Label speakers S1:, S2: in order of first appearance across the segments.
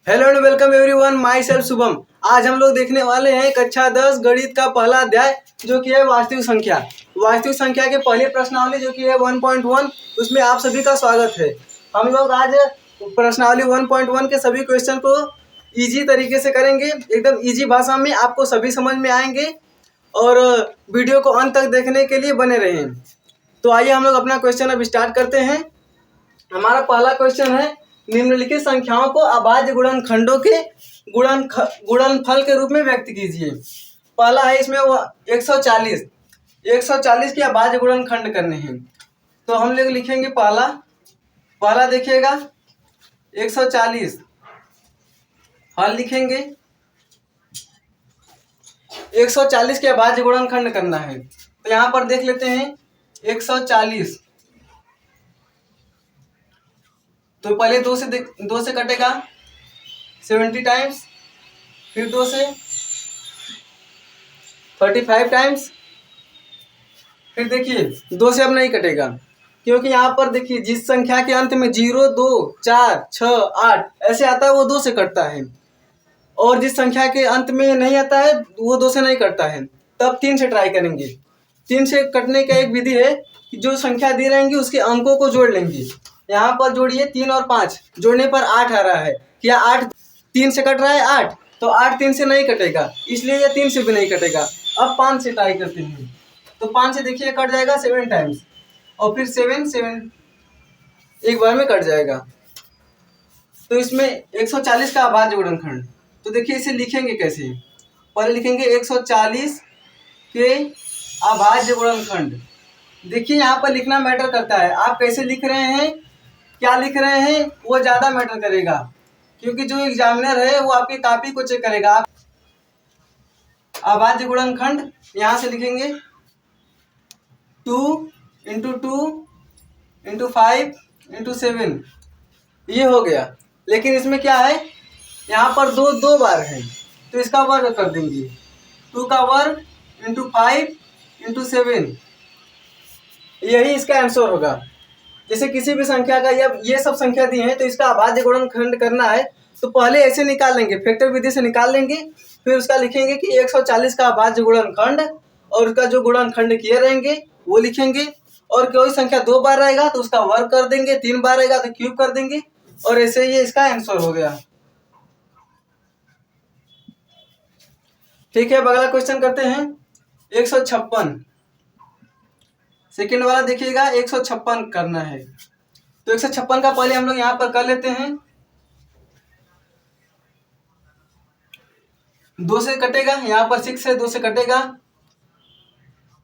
S1: Hello and welcome everyone, my self Shubham. आज हम लोग देखने वाले हैं कक्षा 10 गणित का पहला अध्याय जो कि है वास्तविक संख्या। वास्तविक संख्या के पहले प्रश्नावली जो कि है 1.1, उसमें आप सभी का स्वागत है। हम लोग आज प्रश्नावली 1.1 के सभी क्वेश्चन को इजी तरीके से करेंगे, एकदम इजी भाषा में आपको सभी समझ में आएंगे और वीडियो को अंत तक देखने के लिए बने रहें। तो आइए हम लोग अपना क्वेश्चन अब स्टार्ट करते हैं। हमारा पहला क्वेश्चन है, निम्नलिखित संख्याओं को अभाज्य गुणनखंडों के गुणनफल के रूप में व्यक्त कीजिए। पहला है इसमें वो 140 के अभाज्य गुणनखंड करने हैं। तो हम लोग लिखेंगे पहला देखिएगा 140 हल लिखेंगे। 140 के अभाज्य गुणनखंड करना है तो यहाँ पर देख लेते हैं 140। तो पहले दो से कटेगा 70 टाइम्स, फिर 2 से 35 टाइम्स, फिर देखिए 2 से अब नहीं कटेगा क्योंकि यहाँ पर देखिए जिस संख्या के अंत में 0, 2, 4, 6, 8 ऐसे आता है वो 2 से कटता है, और जिस संख्या के अंत में नहीं आता है वो 2 से नहीं कटता है। तब 3 से ट्राई करेंगे। 3 से कटने का एक विधि है कि जो संख्या दी रहेंगी उसके अंकों को जोड़ लेंगे। यहाँ पर जोड़िए 3 और 5 जोड़ने पर 8 आ रहा है। क्या 8 3 से कट रहा है? 8 तो 8 3 से नहीं कटेगा, इसलिए ये 3 से भी नहीं कटेगा। अब 5 से ट्राई करते हैं। तो 5 से देखिए कट जाएगा 7 टाइम्स, और फिर 7 एक बार में कट जाएगा। तो इसमें 140 का अभाज्य गुणनखंड, तो देखिए इसे लिखेंगे कैसे। पहले लिखेंगे 140 के अभाज्य गुणनखंड। देखिए यहाँ पर लिखना मैटर करता है, आप कैसे लिख रहे हैं, क्या लिख रहे हैं वो ज़्यादा मैटर करेगा, क्योंकि जो एग्जामिनर है वो आपकी कॉपी को चेक करेगा। आप अभाज्य गुणनखंड यहाँ से लिखेंगे 2 × 2 × 5 × 7, ये हो गया। लेकिन इसमें क्या है, यहाँ पर दो बार है तो इसका वर्ग कर देंगे। 2 का वर्ग × 5 × 7, यही इसका आंसर होगा। जैसे किसी भी संख्या का ये सब संख्या दी है तो इसका अभाज्य गुणनखंड करना है तो पहले ऐसे निकाल लेंगे, फैक्टर विधि से निकाल लेंगे। फिर उसका लिखेंगे कि 140 का अभाज्य गुणनखंड, और उसका जो गुणनखंड किए रहेंगे वो लिखेंगे। और कोई संख्या 2 बार रहेगा तो उसका वर्ग कर देंगे, 3 बार रहेगा तो क्यूब कर देंगे, और ऐसे ये इसका आंसर हो गया। ठीक है, अब अगला क्वेश्चन करते हैं 156। सेकेंड वाला देखिएगा 156 करना है। तो 156 का पहले हम लोग यहाँ पर कर लेते हैं। 2 से कटेगा, यहाँ पर 6 है, 2 से कटेगा।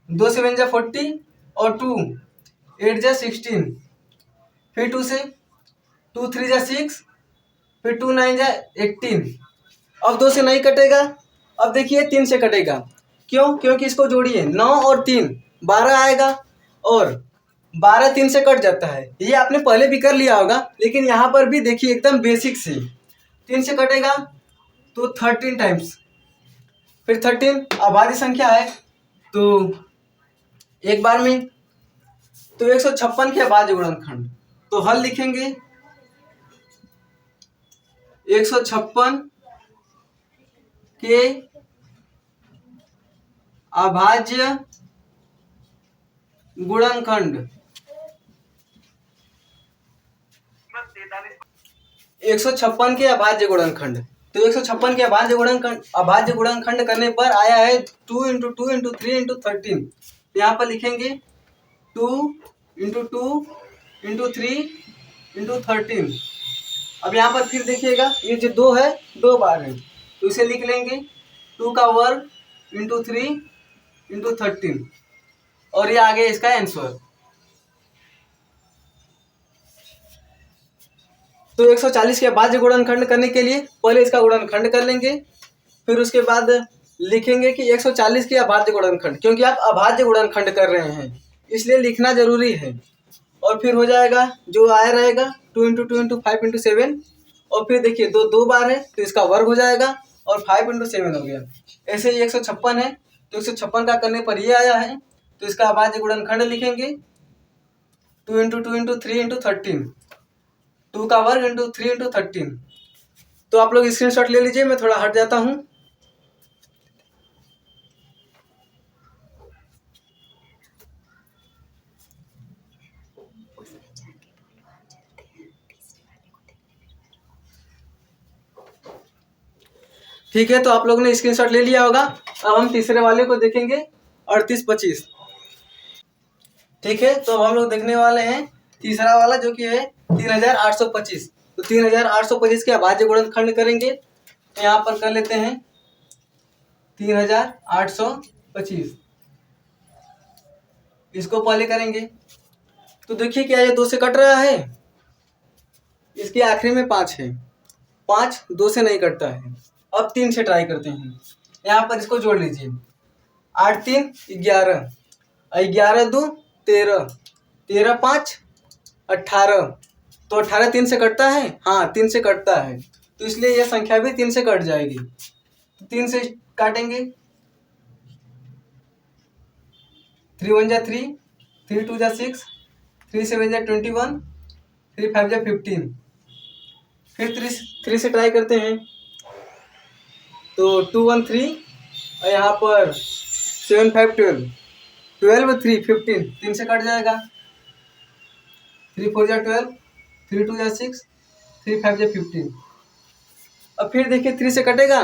S1: 2 से 1 जा 40 और 2 8 जा 16, फिर 2 से 2 3 जा 6, फिर 2 9 जा 18। अब 2 से नहीं कटेगा। अब देखिए 3 से कटेगा। क्यों? क्योंकि इसको जोड़िए 9 और 3 12 आएगा, और 12 3 से कट जाता है। ये आपने पहले भी कर लिया होगा, लेकिन यहाँ पर भी देखिए एकदम बेसिक से 3 से कटेगा तो 13 टाइम्स, फिर 13 अभाज्य संख्या है तो एक बार में। तो 156 के अभाज्य गुणनखंड, तो हल लिखेंगे 156 के अभाज्य गुणनखंड। 156 के अभाज्य गुणनखंड, तो 156 के अभाज्य गुणनखंड करने पर आया है 2 × 2 × 3 × 13। यहाँ पर लिखेंगे 2 × 2 × 3 × 13। अब यहाँ पर फिर देखिएगा ये जो 2 है 2 बार है तो इसे लिख लेंगे 2 का वर्ग × 3 × 13, और ये आ गया इसका आंसर। तो 140 के अभाज्य गुणनखंड करने के लिए पहले इसका गुणनखंड कर लेंगे, फिर उसके बाद लिखेंगे कि 140 के अभाज्य गुणनखंड, क्योंकि आप अभाज्य गुणनखंड कर रहे हैं इसलिए लिखना जरूरी है। और फिर हो जाएगा जो आया रहेगा 2 × 2 × 5 × 7, और फिर देखिए 2 बार है तो इसका वर्ग हो जाएगा, और 5 × 7 हो गया। ऐसे ही 156 है तो 156 का करने पर ये आया है तो इसका अभाज्य गुणनखंड लिखेंगे 2 × 2 × 3 × 13, 2 का वर्ग × 3 × 13। तो आप लोग स्क्रीनशॉट ले लीजिए, मैं थोड़ा हट जाता हूँ। ठीक है, तो आप लोगों ने स्क्रीनशॉट ले लिया होगा। अब हम तीसरे वाले को देखेंगे, 3825। ठीक है, तो अब हम लोग देखने वाले हैं तीसरा वाला जो कि है 3825। तो 3825 के अभाज्य गुणनखंड करेंगे। तो यहाँ पर कर लेते हैं 3825, इसको पहले करेंगे। तो देखिए क्या ये 2 से कट रहा है, इसके आखिरी में 5 है, 5 2 से नहीं कटता है। अब 3 से ट्राई करते हैं। यहाँ पर इसको जोड़ लीजिए, 8 3 11, 11 2 13, 13 5 18। तो 18 3 से कटता है, हाँ 3 से कटता है, तो इसलिए यह संख्या भी 3 से कट जाएगी। 3 से काटेंगे, 3 1 जा 3, 3 2 जा 6, 3 7 जा 21, 3 5 जा 15। फिर 3 से ट्राई करते हैं, तो 2 1 3, और यहाँ पर 7 5 12, 12 3 15, 3 से कट जाएगा। 3 4 जा 12, 3 2 जा 6, 3 5 जा 15। अब फिर देखिए 3 से कटेगा,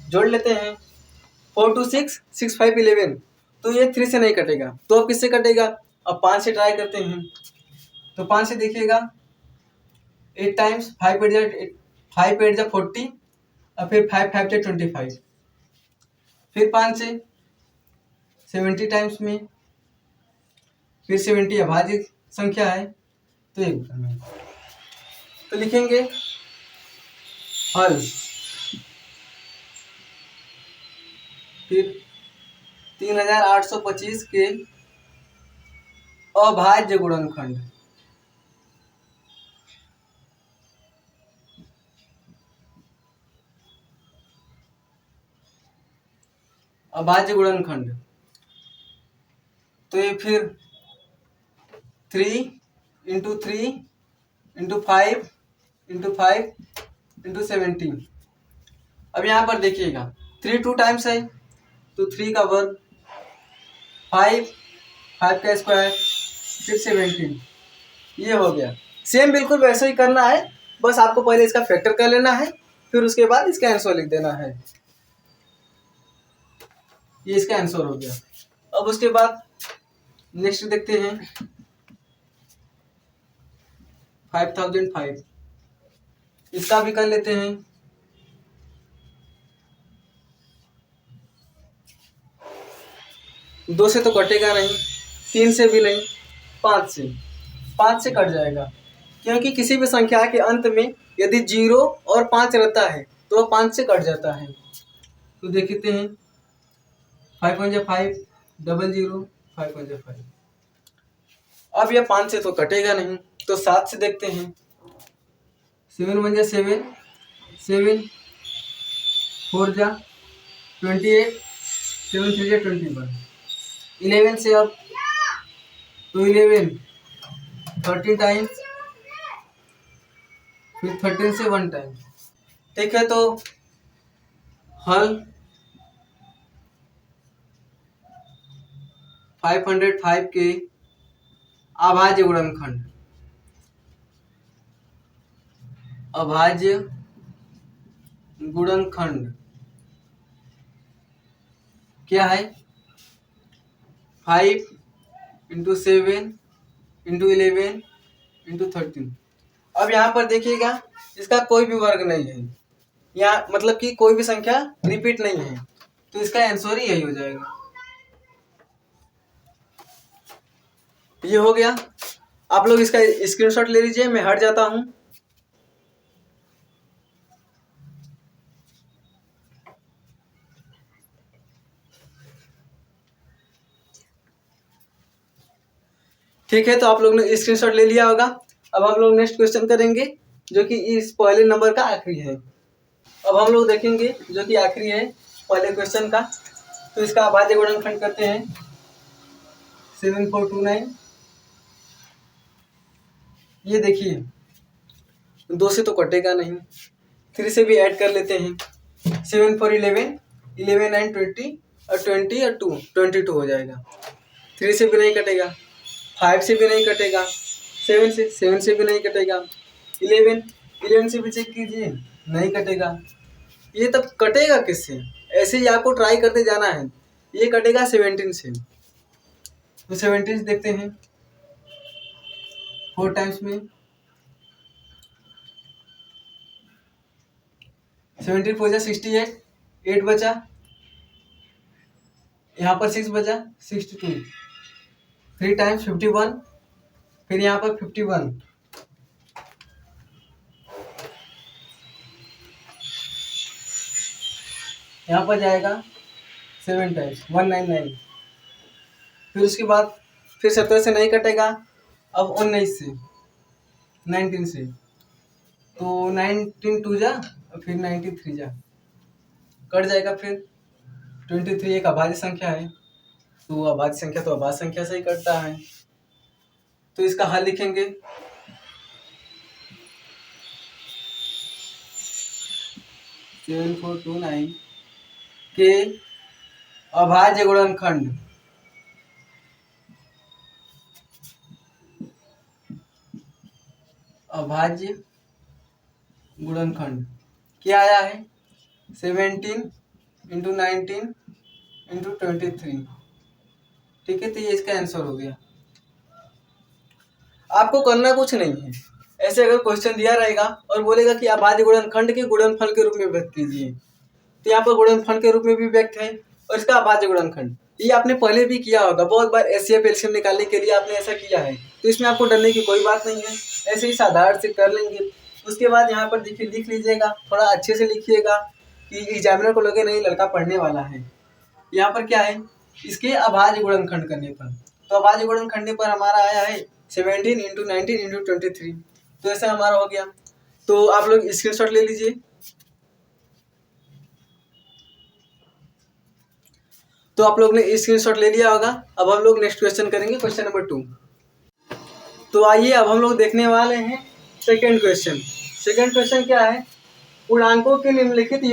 S1: जोड़ लेते हैं, 4 2 6, 6 5 11। तो ये 3 से नहीं कटेगा, तो अब किससे कटेगा? अब 5 से ट्राई करते हैं। तो 5 से देखिएगा, 8 टाइम्स 5 8 जा 5 8 जा 40, और फिर 5 5 जा 25। फिर 5 से 70 टाइम्स में, फिर 70 अभाज्य संख्या है, तो एक तो लिखेंगे हल। फिर 3825 के अभाज्य गुणनखंड। अभाज्य गुणनखंड, तो ये फिर 3 इंटू 3 इंटू 5 इंटू 5 इंटू 17। अब यहाँ पर देखिएगा 3 2 टाइम्स है, तो 3 का वर्ग, 5 5 का स्क्वायर, फिर 17। ये हो गया। सेम बिल्कुल वैसे ही करना है, बस आपको पहले इसका फैक्टर कर लेना है, फिर उसके बाद इसका आंसर लिख देना है। ये इसका आंसर हो गया। अब उसके बाद नेक्स्ट देखते हैं 5005, इसका भी कर लेते हैं। दो से तो कटेगा नहीं, 3 से भी नहीं, 5 से कट जाएगा, क्योंकि किसी भी संख्या के अंत में यदि 0 और 5 रहता है तो वह 5 से कट जाता है। तो देखते हैं 5 1 जा 5, 0 0, 5 1 जा 5। अब यह 5 से तो कटेगा नहीं, तो 7 से देखते हैं। 7 1 जा 7, 7 4 जा 28, 7 3 जा 21। 11 से अब, तो 11 13 टाइम्स, फिर 13 से 1 टाइम। ठीक है, तो हल 505 के अभाज्य गुणनखंड। अभाज्य गुणनखंड क्या है? 5 इंटू 7 इंटू 11 इंटू 13। अब यहाँ पर देखिएगा इसका कोई भी वर्ग नहीं है, यहाँ मतलब कि कोई भी संख्या रिपीट नहीं है, तो इसका आंसर ही यही हो जाएगा। ये हो गया। आप लोग इसका स्क्रीनशॉट ले लीजिए, मैं हट जाता हूँ। ठीक है, तो आप लोग ने स्क्रीनशॉट ले लिया होगा। अब हम लोग नेक्स्ट क्वेश्चन करेंगे जो कि इस पहले नंबर का आखिरी है। अब हम लोग देखेंगे जो कि आखिरी है पहले क्वेश्चन का। तो इसका अभाज्य गुणनखंड करते हैं 7429। ये देखिए 2 से तो कटेगा नहीं, 3 से भी ऐड कर लेते हैं। 7 4 11, 11 9 20 और 20 और 2 22 हो जाएगा। 3 से भी नहीं कटेगा, 5 से भी नहीं कटेगा, 7 से भी नहीं कटेगा, 11 से भी चेक कीजिए, नहीं कटेगा। ये तब कटेगा किससे? ऐसे ही आपको ट्राई करते जाना है। ये कटेगा 17 से। तो 17 देखते हैं 4 टाइम्स में। 17 4 जा 68, 8 बचा, यहाँ पर 6 बचा, 62, 3 टाइम्स 51, फिर यहाँ पर 51, यहाँ पर जाएगा 7 टाइम्स 199, फिर उसके बाद फिर 17 से नहीं कटेगा, अब 19 से, 19 से, तो 19 2 जा और फिर 93 जा, कट जाएगा। फिर 23 एक अभाज्य संख्या है, तो अभाज्य संख्या तो अभाज्य संख्या से ही कटता है। तो इसका हल लिखेंगे। 7429 के अभाज्य गुणनखंड अभाज्य गुणनखंड क्या आया है? 17 इंटू 19 इंटू 23। ठीक है, तो ये इसका आंसर हो गया। आपको करना कुछ नहीं है। ऐसे अगर क्वेश्चन दिया रहेगा और बोलेगा कि अभाज्य गुणनखंड के गुणनफल के रूप में व्यक्त कीजिए, तो यहाँ पर गुणनफल के रूप में भी व्यक्त है और इसका अभाज्य गुणनखंड ये आपने पहले भी किया होगा, बहुत बार एचसीएफ एलसीएम निकालने के लिए आपने ऐसा किया है। तो इसमें आपको डरने की कोई बात नहीं है, ऐसे ही साधारण से कर लेंगे। उसके बाद यहाँ पर देखिए लिख लीजिएगा, थोड़ा अच्छे से लिखिएगा कि एग्जामिनर को लगे नहीं लड़का पढ़ने वाला है। यहाँ पर क्या है, इसके अभाज्य गुणनखंड करने पर, तो अभाज्य गुणनखंड पर हमारा आया है 17 इंटू 19 इंटू 23। तो ऐसा हमारा हो गया। तो आप लोग स्क्रीनशॉट ले लीजिए। तो आप लोग ने स्क्रीनशॉट ले लिया होगा। अब हम लोग नेक्स्ट क्वेश्चन करेंगे, क्वेश्चन नंबर 2। तो आइए अब हम लोग देखने वाले हैं सेकंड क्वेश्चन। सेकंड क्वेश्चन क्या है, पूर्णांकों के निम्नलिखित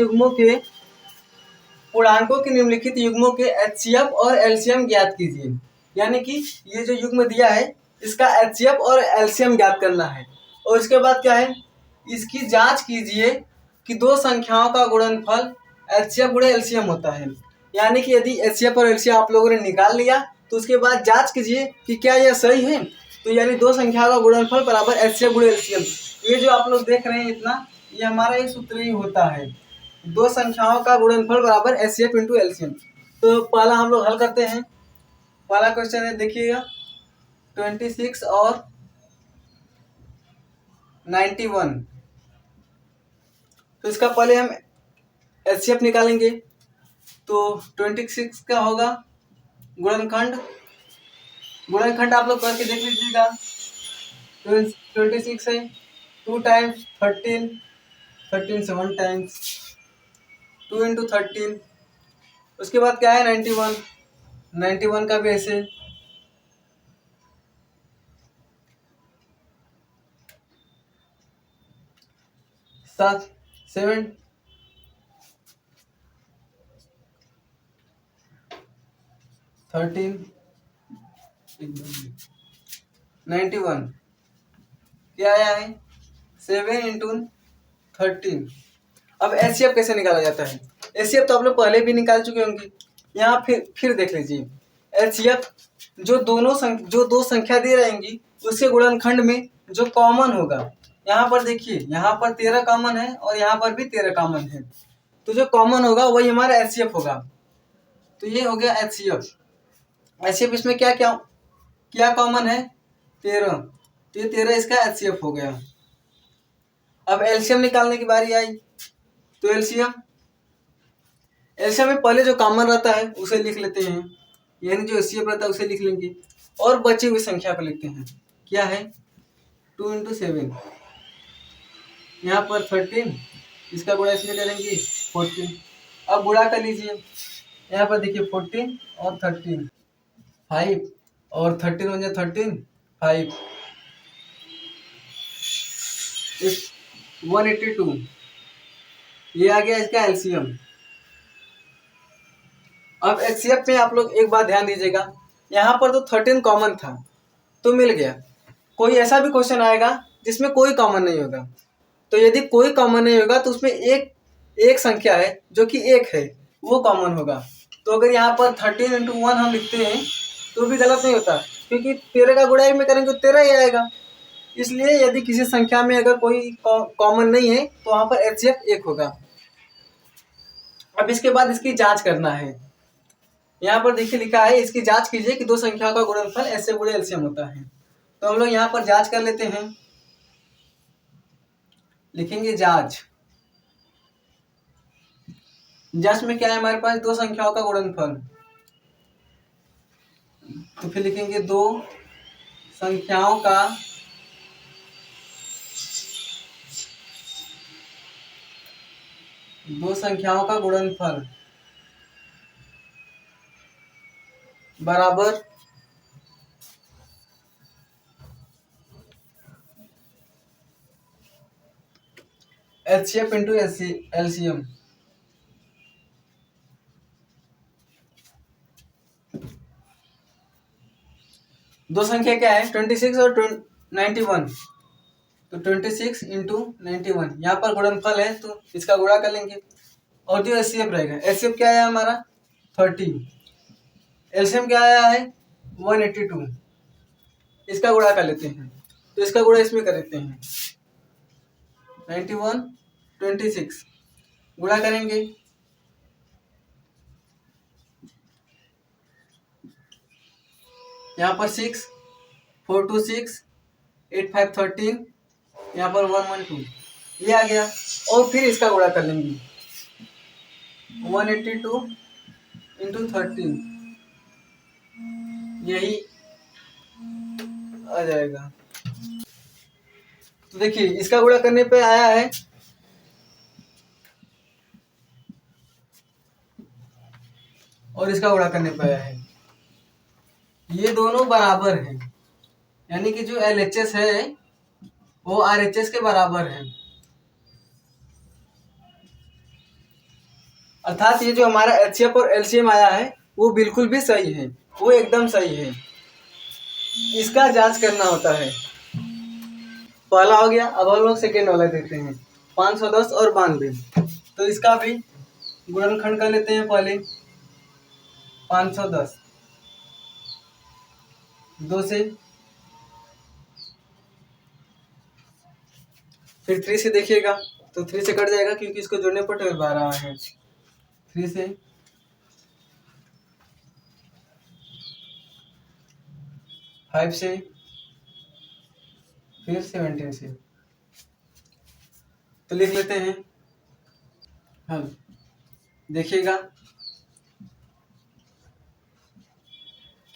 S1: युग्मों के एचसीएफ और एलसीएम ज्ञात कीजिए। यानी कि ये जो युग्म दिया है इसका एचसीएफ और एलसीएम ज्ञात करना है। और इसके बाद क्या है, इसकी जांच कीजिए कि दो संख्याओं का गुणनफल एचसीएफ गुणे एलसीएम होता है। यानी कि यदि एचसीएफ और एलसीएम आप लोगों ने निकाल लिया तो उसके बाद जांच कीजिए कि क्या यह सही है। तो यानी दो संख्याओं का गुणनफल बराबर एचसीएफ गुणे एलसीएम, ये जो आप लोग देख रहे हैं इतना, ये हमारा एक सूत्र ही होता है, दो संख्याओं का गुणनफल बराबर एचसीएफ इंटू एलसीएम। तो पहला हम लोग हल करते हैं। पहला क्वेश्चन है, देखिएगा 26 और 91। तो इसका पहले हम एचसीएफ निकालेंगे। तो 26 का होगा गुणनखंड आप लोग करके देख लीजिएगा। 26 है 2 टाइम्स 13 7 टाइम्स 2 इंटू 13। उसके बाद क्या है 91 का भी ऐसे 7 13 91 क्या आया है 7 इंटू 13। अब एचसीएफ कैसे निकाला जाता है? एचसीएफ तो आप लोग पहले भी निकाल चुके होंगे, यहाँ फिर देख लीजिए। एचसीएफ जो दो संख्या दे रहेंगी उसके गुणनखंड में जो कॉमन होगा, यहाँ पर देखिए, यहाँ पर 13 कॉमन है और यहाँ पर भी 13 कॉमन है, तो जो कॉमन होगा वही हमारा एचसीएफ होगा। तो ये हो गया एचसीएफ। एचसीएफ इसमें क्या क्या क्या कॉमन है 13, तो ये 13 इसका एचसीएफ हो गया। अब एलसीएम निकालने की बारी आई। तो एलसीएम में पहले जो कॉमन रहता है उसे लिख लेते हैं, यानी जो एचसीएफ रहता है उसे लिख लेंगे और बची हुई संख्या को लिखते हैं। क्या है 2 इंटू 7, यहाँ पर 13, इसका गुणा इसमें करेंगे 14। अब गुणा कर लीजिए, यहाँ पर देखिए 14 और 13 5 और 13 हो जाए 13 5 182। ये आ गया इसका एलसीएम। अब एचसीएफ में आप लोग एक बात ध्यान दीजिएगा, यहाँ पर तो 13 कॉमन था तो मिल गया। कोई ऐसा भी क्वेश्चन आएगा जिसमें कोई कॉमन नहीं होगा, तो यदि कोई कॉमन नहीं होगा तो उसमें एक एक संख्या है जो कि एक है वो कॉमन होगा। तो अगर यहाँ पर 13 इंटू 1 हम लिखते हैं तो भी गलत नहीं होता, क्योंकि 13 का गुणा एक में करेंगे तो 13 ही आएगा। इसलिए यदि किसी संख्या में अगर कोई कॉमन नहीं है तो वहाँ पर एचसीएफ एक होगा। अब इसके बाद इसकी जांच करना है। यहाँ पर देखिए लिखा है इसकी जांच कीजिए कि दो संख्याओं का गुणनफल एचसीएफ गुणे एलसीएम होता है। तो हम लोग यहाँ पर जांच कर लेते हैं, लिखेंगे जांच। जांच में क्या है हमारे पास, दो संख्याओं का गुणनफल, तो फिर लिखेंगे दो संख्याओं का गुणनफल बराबर एचसीएफ इंटू एलसीएम। दो संख्या क्या है 26 और 91, तो 26 इंटू 91 यहाँ पर गुणनफल है तो इसका गुणा कर लेंगे। और जो एचसीएफ रहेगा, एचसीएफ क्या आया हमारा 30, एलसीएम क्या आया है 182, इसका गुणा कर लेते हैं। तो इसका गुणा इसमें कर लेते हैं 91 26 गुणा करेंगे, यहाँ पर 6 4 2 6 8 5 13, यहाँ पर 1 1 2 ये आ गया। और फिर इसका गुणा कर लेंगे 182 इंटू 13, यही आ जाएगा। तो देखिए इसका गुणा करने पे आया है और इसका गुणा करने पे आया है, ये दोनों बराबर हैं, यानी कि जो एलएचएस है वो आरएचएस के बराबर है। अर्थात ये जो हमारा एचसीएफ और एलसीएम आया है वो बिल्कुल भी सही है, वो एकदम सही है। इसका जांच करना होता है। पहला हो गया, अब हम लोग सेकेंड वाला देखते हैं 510 और 92। तो इसका भी गुणनखंड कर लेते हैं पहले 510 2 से, फिर 3 से देखिएगा तो 3 से कट जाएगा क्योंकि इसको जोड़ने पर 12 आ रहा है। 3 से, 5 से, फिर 17 से। तो लिख लेते हैं हल, देखिएगा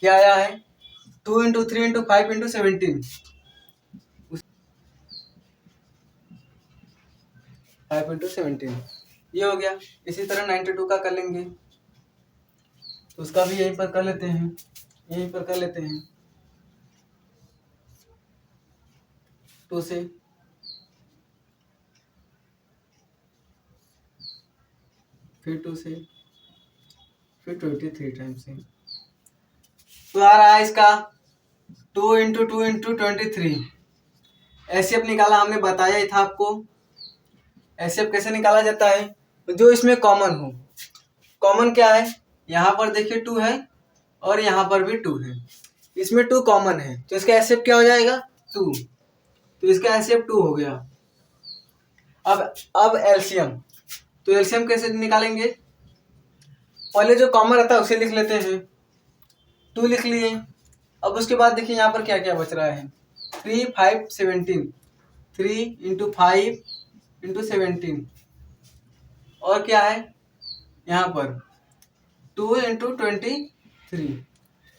S1: क्या आया है 2 इंटू 3 इंटू 5 इंटू 17, 5 इंटू 17 ये हो गया। इसी तरह 92 का कर लेंगे, तो उसका भी यहीं पर कर लेते हैं, यहीं पर कर लेते हैं 2 से, फिर 2 से, फिर 23 टाइम से। तो आ रहा है इसका 2 इंटू 2 इंटू 23। एचसीएफ निकाला, हमने बताया ही था आपको एचसीएफ कैसे निकाला जाता है, जो इसमें कॉमन हो। कॉमन क्या है, यहाँ पर देखिए 2 है और यहाँ पर भी 2 है, इसमें 2 कॉमन है तो इसका एचसीएफ क्या हो जाएगा 2, तो इसका एचसीएफ 2 हो गया। अब एलसीएम, तो एलसीएम कैसे निकालेंगे, पहले जो कॉमन रहता है उसे लिख लेते हैं, 2 लिख लिए। अब उसके बाद देखिए यहाँ पर क्या क्या बच रहा है 3 5 17, 3 इंटू 5 इंटू 17, और क्या है यहाँ पर 2 इंटू 23,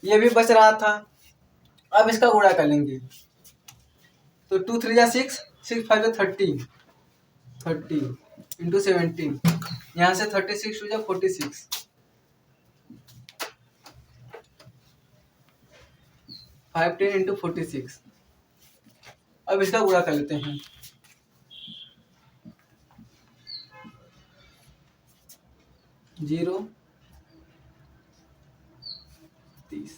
S1: ये भी बच रहा था। अब इसका गुणा कर लेंगे, तो 2 3 जा 6, 6 5 जा 30, 30 इंटू 17, यहाँ से 36 टू जा 46, 5 10 इंटू 46। अब इसका गुणा कर लेते हैं, 0 30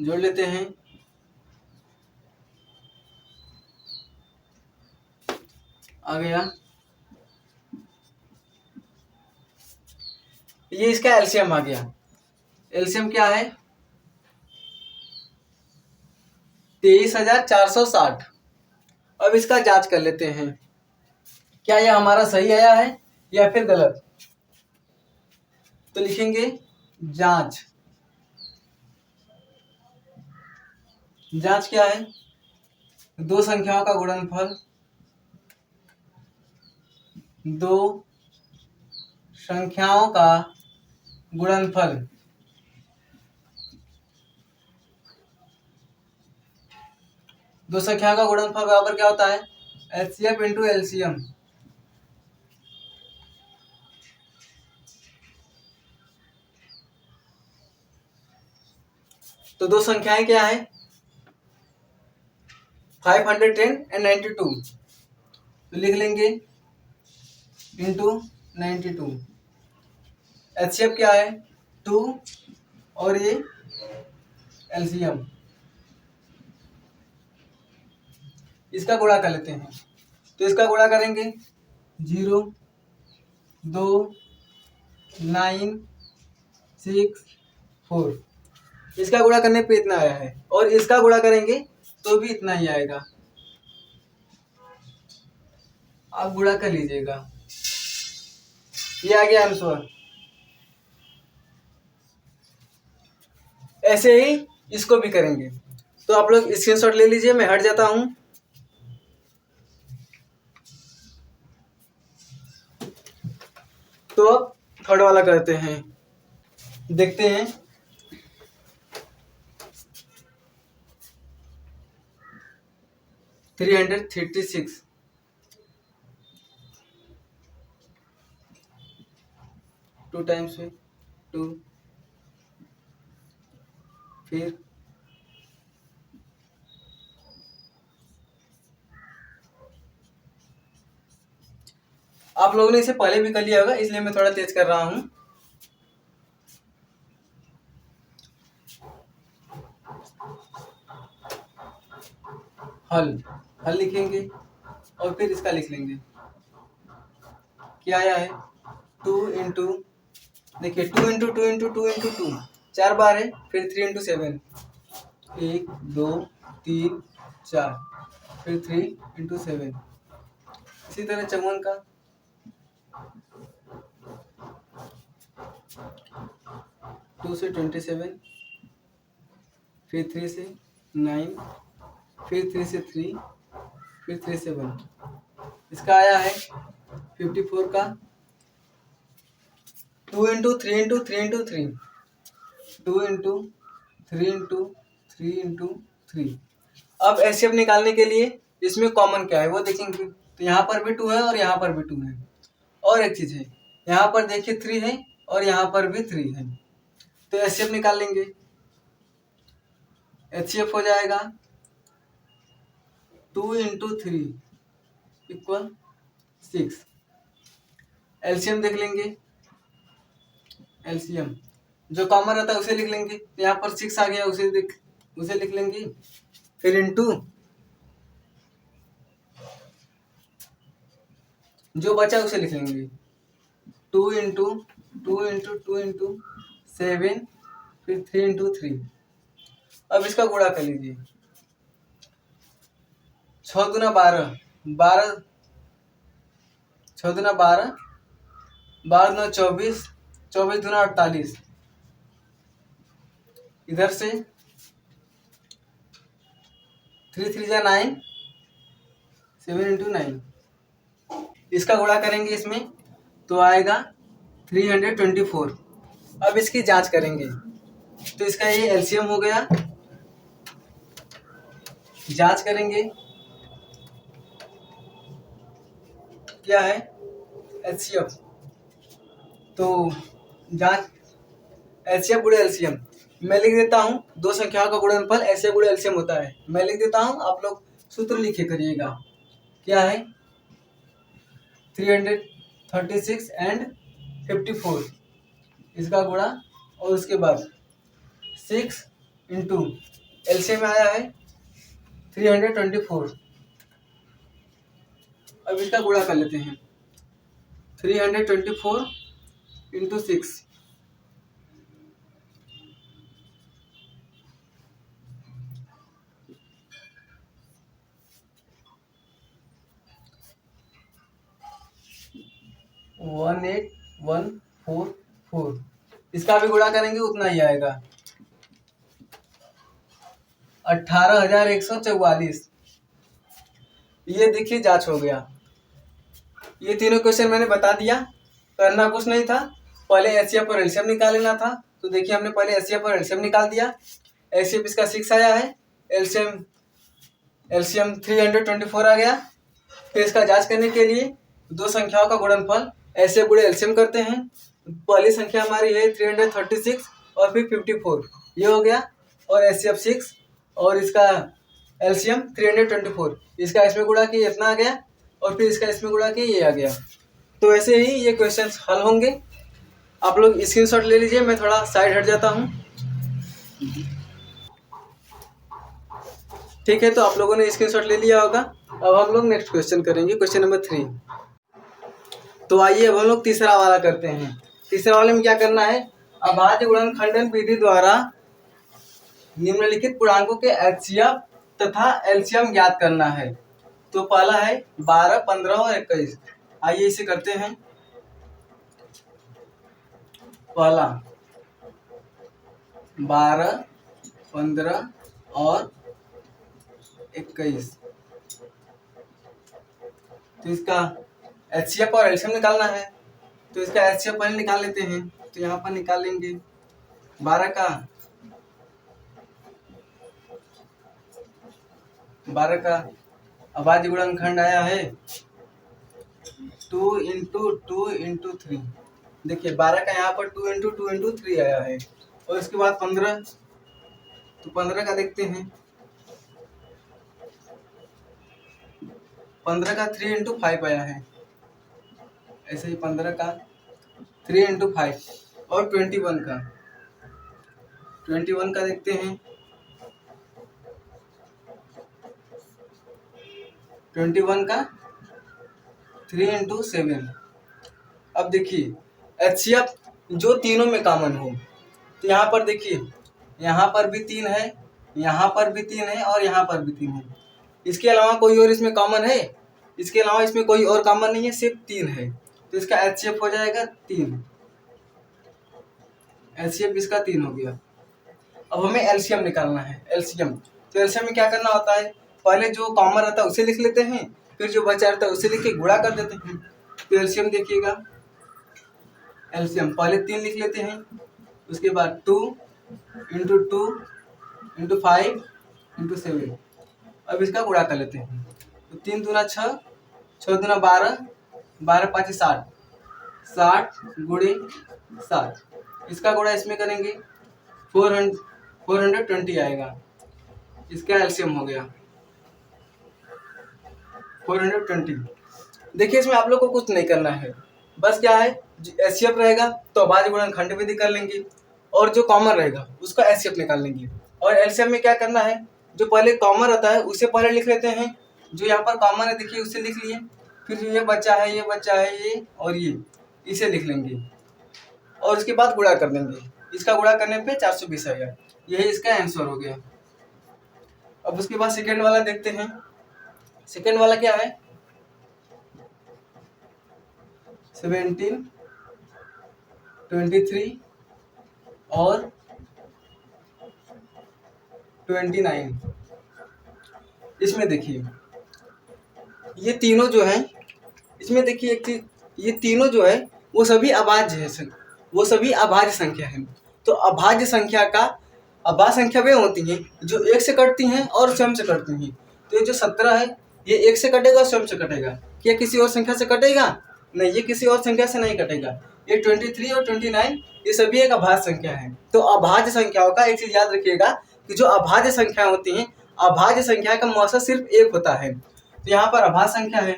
S1: जोड़ लेते हैं। आ गया। ये इसका एलसीएम आ गया। एलसीएम क्या है? 23,460। अब इसका जांच कर लेते हैं, क्या यह हमारा सही आया है या फिर गलत। तो लिखेंगे जांच। जांच क्या है? दो संख्याओं का गुणनफल, दो संख्याओं का गुणनफल दो संख्याओं का गुणनफल बराबर क्या होता है? HCF into LCM. तो दो संख्याएं क्या है? 510 एंड 92। तो लिख लेंगे इंटू 92। एचसीएफ क्या है? 2 और ये एलसीएम। इसका गुणा कर लेते हैं। तो इसका गुणा करेंगे 0 2 9 6 4। इसका गुणा करने पे इतना आया है और इसका गुणा करेंगे तो भी इतना ही आएगा। आप गुणा कर लीजिएगा। ये आ गया आंसर। ऐसे ही इसको भी करेंगे। तो आप लोग स्क्रीनशॉट ले लीजिए, मैं हट जाता हूं। तो अब थर्ड वाला करते हैं, देखते हैं। थ्री 336 2 टाइम्स में 2, फिर आप लोगों ने इसे पहले भी कर लिया होगा, इसलिए मैं थोड़ा तेज कर रहा हूं। हल हल लिखेंगे और फिर इसका लिख लेंगे। क्या आया है? 2 इंटू, देखिए 2 इंटू 2 इंटू 2 इंटू 2 4 बार है, फिर 3 इंटू 7 1 2 3 4, फिर 3 इंटू 7। इसी तरह चौवन का 2 से 27, फिर 3 से 9, फिर 3 से 3, फिर 3 से 1। इसका आया है 54 का 2 into 3 into 3 into 3 2 into 3 into 3 into 3। अब एचसीएफ निकालने के लिए इसमें कॉमन क्या है वो देखेंगे। तो यहाँ पर भी 2 है और यहाँ पर भी 2 है। और एक चीज है, यहाँ पर देखिए 3 है और यहाँ पर भी 3 है। तो एचसीएफ निकाल लेंगे। एचसीएफ हो जाएगा 2 इंटू 3 इक्वल 6। एलसीएम देख लेंगे। एलसीएम जो कॉमन रहता है उसे लिख लेंगे। यहाँ पर 6 आ गया, उसे लिख लेंगे। फिर इंटू जो बचा उसे लिख लेंगे। 2 इंटू 2 इंटू 2 इंटू 7, फिर 3 इंटू 3। अब इसका गुणा कर लीजिए। 6 दूना 12, 12 6 दूना 12, 12 दूना 24, 24 दूना 48। इधर से 3 3 जा 9, 7 इंटू 9। इसका गुणा करेंगे इसमें तो आएगा 324। अब इसकी जांच करेंगे। तो इसका ये एलसीएम हो गया। जांच करेंगे क्या है? एचसीएफ। तो जांच एचसीएफ गुणे एलसीएम मैं लिख देता हूँ। दो संख्याओं का गुणनफल ऐसे गुणे एलसीएम होता है। मैं लिख देता हूँ, आप लोग सूत्र लिखे करिएगा। क्या है? 336 एंड 54, इसका गुणा, और उसके बाद 6 इंटू एलसीएम में आया है 324। अब इसका गुणा कर लेते हैं, 324 इंटू 6, वन 18144। इसका भी गुणा करेंगे उतना ही आएगा, 18,144। ये देखिए जांच हो गया। ये तीनों क्वेश्चन मैंने बता दिया, करना कुछ नहीं था, पहले एचसीएफ और एलसीएम निकाल लेना था। तो देखिए हमने पहले एचसीएफ और एलसीएम निकाल दिया। एचसीएफ इसका 6 आया है, एलसीएम 324 आ गया। फिर इसका जांच करने के लिए दो संख्याओं का गुणनफल एचसीएफ गुणे एलसीएम करते हैं। पहली संख्या हमारी है 336 और फिर 54, ये हो गया, और एचसीएफ 6 और इसका एलसीएम 324, इसका इसमें गुणा किया इतना आ गया, और फिर इसका इसमें गुणा किया ये आ गया। तो ऐसे ही ये क्वेश्चंस हल होंगे। आप लोग स्क्रीनशॉट ले लीजिए, मैं थोड़ा साइड हट जाता हूँ। ठीक है, तो आप लोगों ने स्क्रीनशॉट ले लिया होगा। अब हम लोग नेक्स्ट क्वेश्चन करेंगे, क्वेश्चन नंबर 3। तो आइए अब हम लोग तीसरा वाला करते हैं। तीसरा वाले में क्या करना है, अभाज्य गुणनखंडन विधि द्वारा निम्नलिखित पूर्णांकों के एचसीएफ तथा एलसीएम ज्ञात करना है। तो पहला है 12, 15 और 21। आइए इसे करते हैं। पहला 12, 15 और 21, तो इसका एचसीएफ और एलसीएम निकालना है। तो इसका एचसीएफ पहले निकाल लेते हैं, तो यहाँ पर निकाल लेंगे 12 का अभाज्य गुणनखंड आया है 2 इंटू 2 इंटू 3। देखिए 12 का यहाँ पर 2 इंटू 2 इंटू 3 आया है, और इसके बाद 15, तो 15 का देखते हैं, 15 का 3 इंटू 5 आया है। ऐसे ही 15 का 3 इंटू 5, और 21 का देखते हैं, 21 का 3 इंटू 7। अब देखिए एचसीएफ जो तीनों में कॉमन हो, तो यहाँ पर देखिए, यहाँ पर भी 3 है, यहाँ पर भी 3 है, और यहाँ पर भी 3 है। इसके अलावा कोई और इसमें कॉमन है? इसके अलावा इसमें कोई और कॉमन नहीं है, सिर्फ 3 है। तो इसका एचसीएफ हो जाएगा 3, एचसीएफ इसका 3 हो गया। अब हमें एलसीएम निकालना है। एलसीएम, तो एलसीएम में क्या करना होता है, पहले जो कॉमन रहता है उसे लिख लेते हैं, फिर जो बचा रहता है उसे लिख के गुणा कर देते हैं। तो एलसीएम देखिएगा, एलसीएम पहले 3 लिख लेते हैं, उसके बाद 2 इंटू 2 इंटू 5 इंटू 7। अब इसका गुणा कर लेते हैं, तो 3 दूना 6, 6 दूना 12, 12 5 60, 60 गुणे 7। इसका गुणा इसमें करेंगे 420 आएगा। इसका एलसीएम हो गया 420। देखिए इसमें आप लोग को कुछ नहीं करना है, बस क्या है, एचसीएफ रहेगा तो अभाज्य गुणनखंड विधि कर लेंगे, और जो कॉमन रहेगा उसका एचसीएफ निकाल लेंगे। और एलसीएम में क्या करना है, जो पहले कॉमन रहता है उसे पहले लिख लेते हैं, जो यहाँ पर कॉमन है देखिए उसे लिख लिए, फिर ये बचा है, ये बचा है, ये और ये, इसे लिख लेंगे, और उसके बाद गुणा कर देंगे। इसका गुणा करने पे 420 आएगा। यही इसका आंसर हो गया। अब उसके बाद सेकेंड वाला देखते हैं। सेकेंड वाला क्या है, 17, 23 और 29। इसमें देखिए ये तीनों जो है, इसमें देखिए एक चीज, ये तीनों जो है वो सभी अभाज्य है, वो सभी अभाज्य संख्या है। तो अभाज्य संख्या का अभाज्य संख्या वे होती हैं जो 1 से कटती हैं और स्वयं से कटती हैं। तो ये जो 17 है ये 1 से कटेगा, स्वयं से कटेगा। क्या किसी और संख्या से कटेगा? नहीं, ये किसी और संख्या से नहीं कटेगा। ये 23 और 29 ये सभी एक अभाज्य संख्या है। तो अभाज्य संख्याओं का एक चीज याद रखिएगा कि जो अभाज्य संख्या होती हैं, अभाज्य संख्या का मौसा सिर्फ 1 होता है। तो यहाँ पर अभाज्य संख्या है,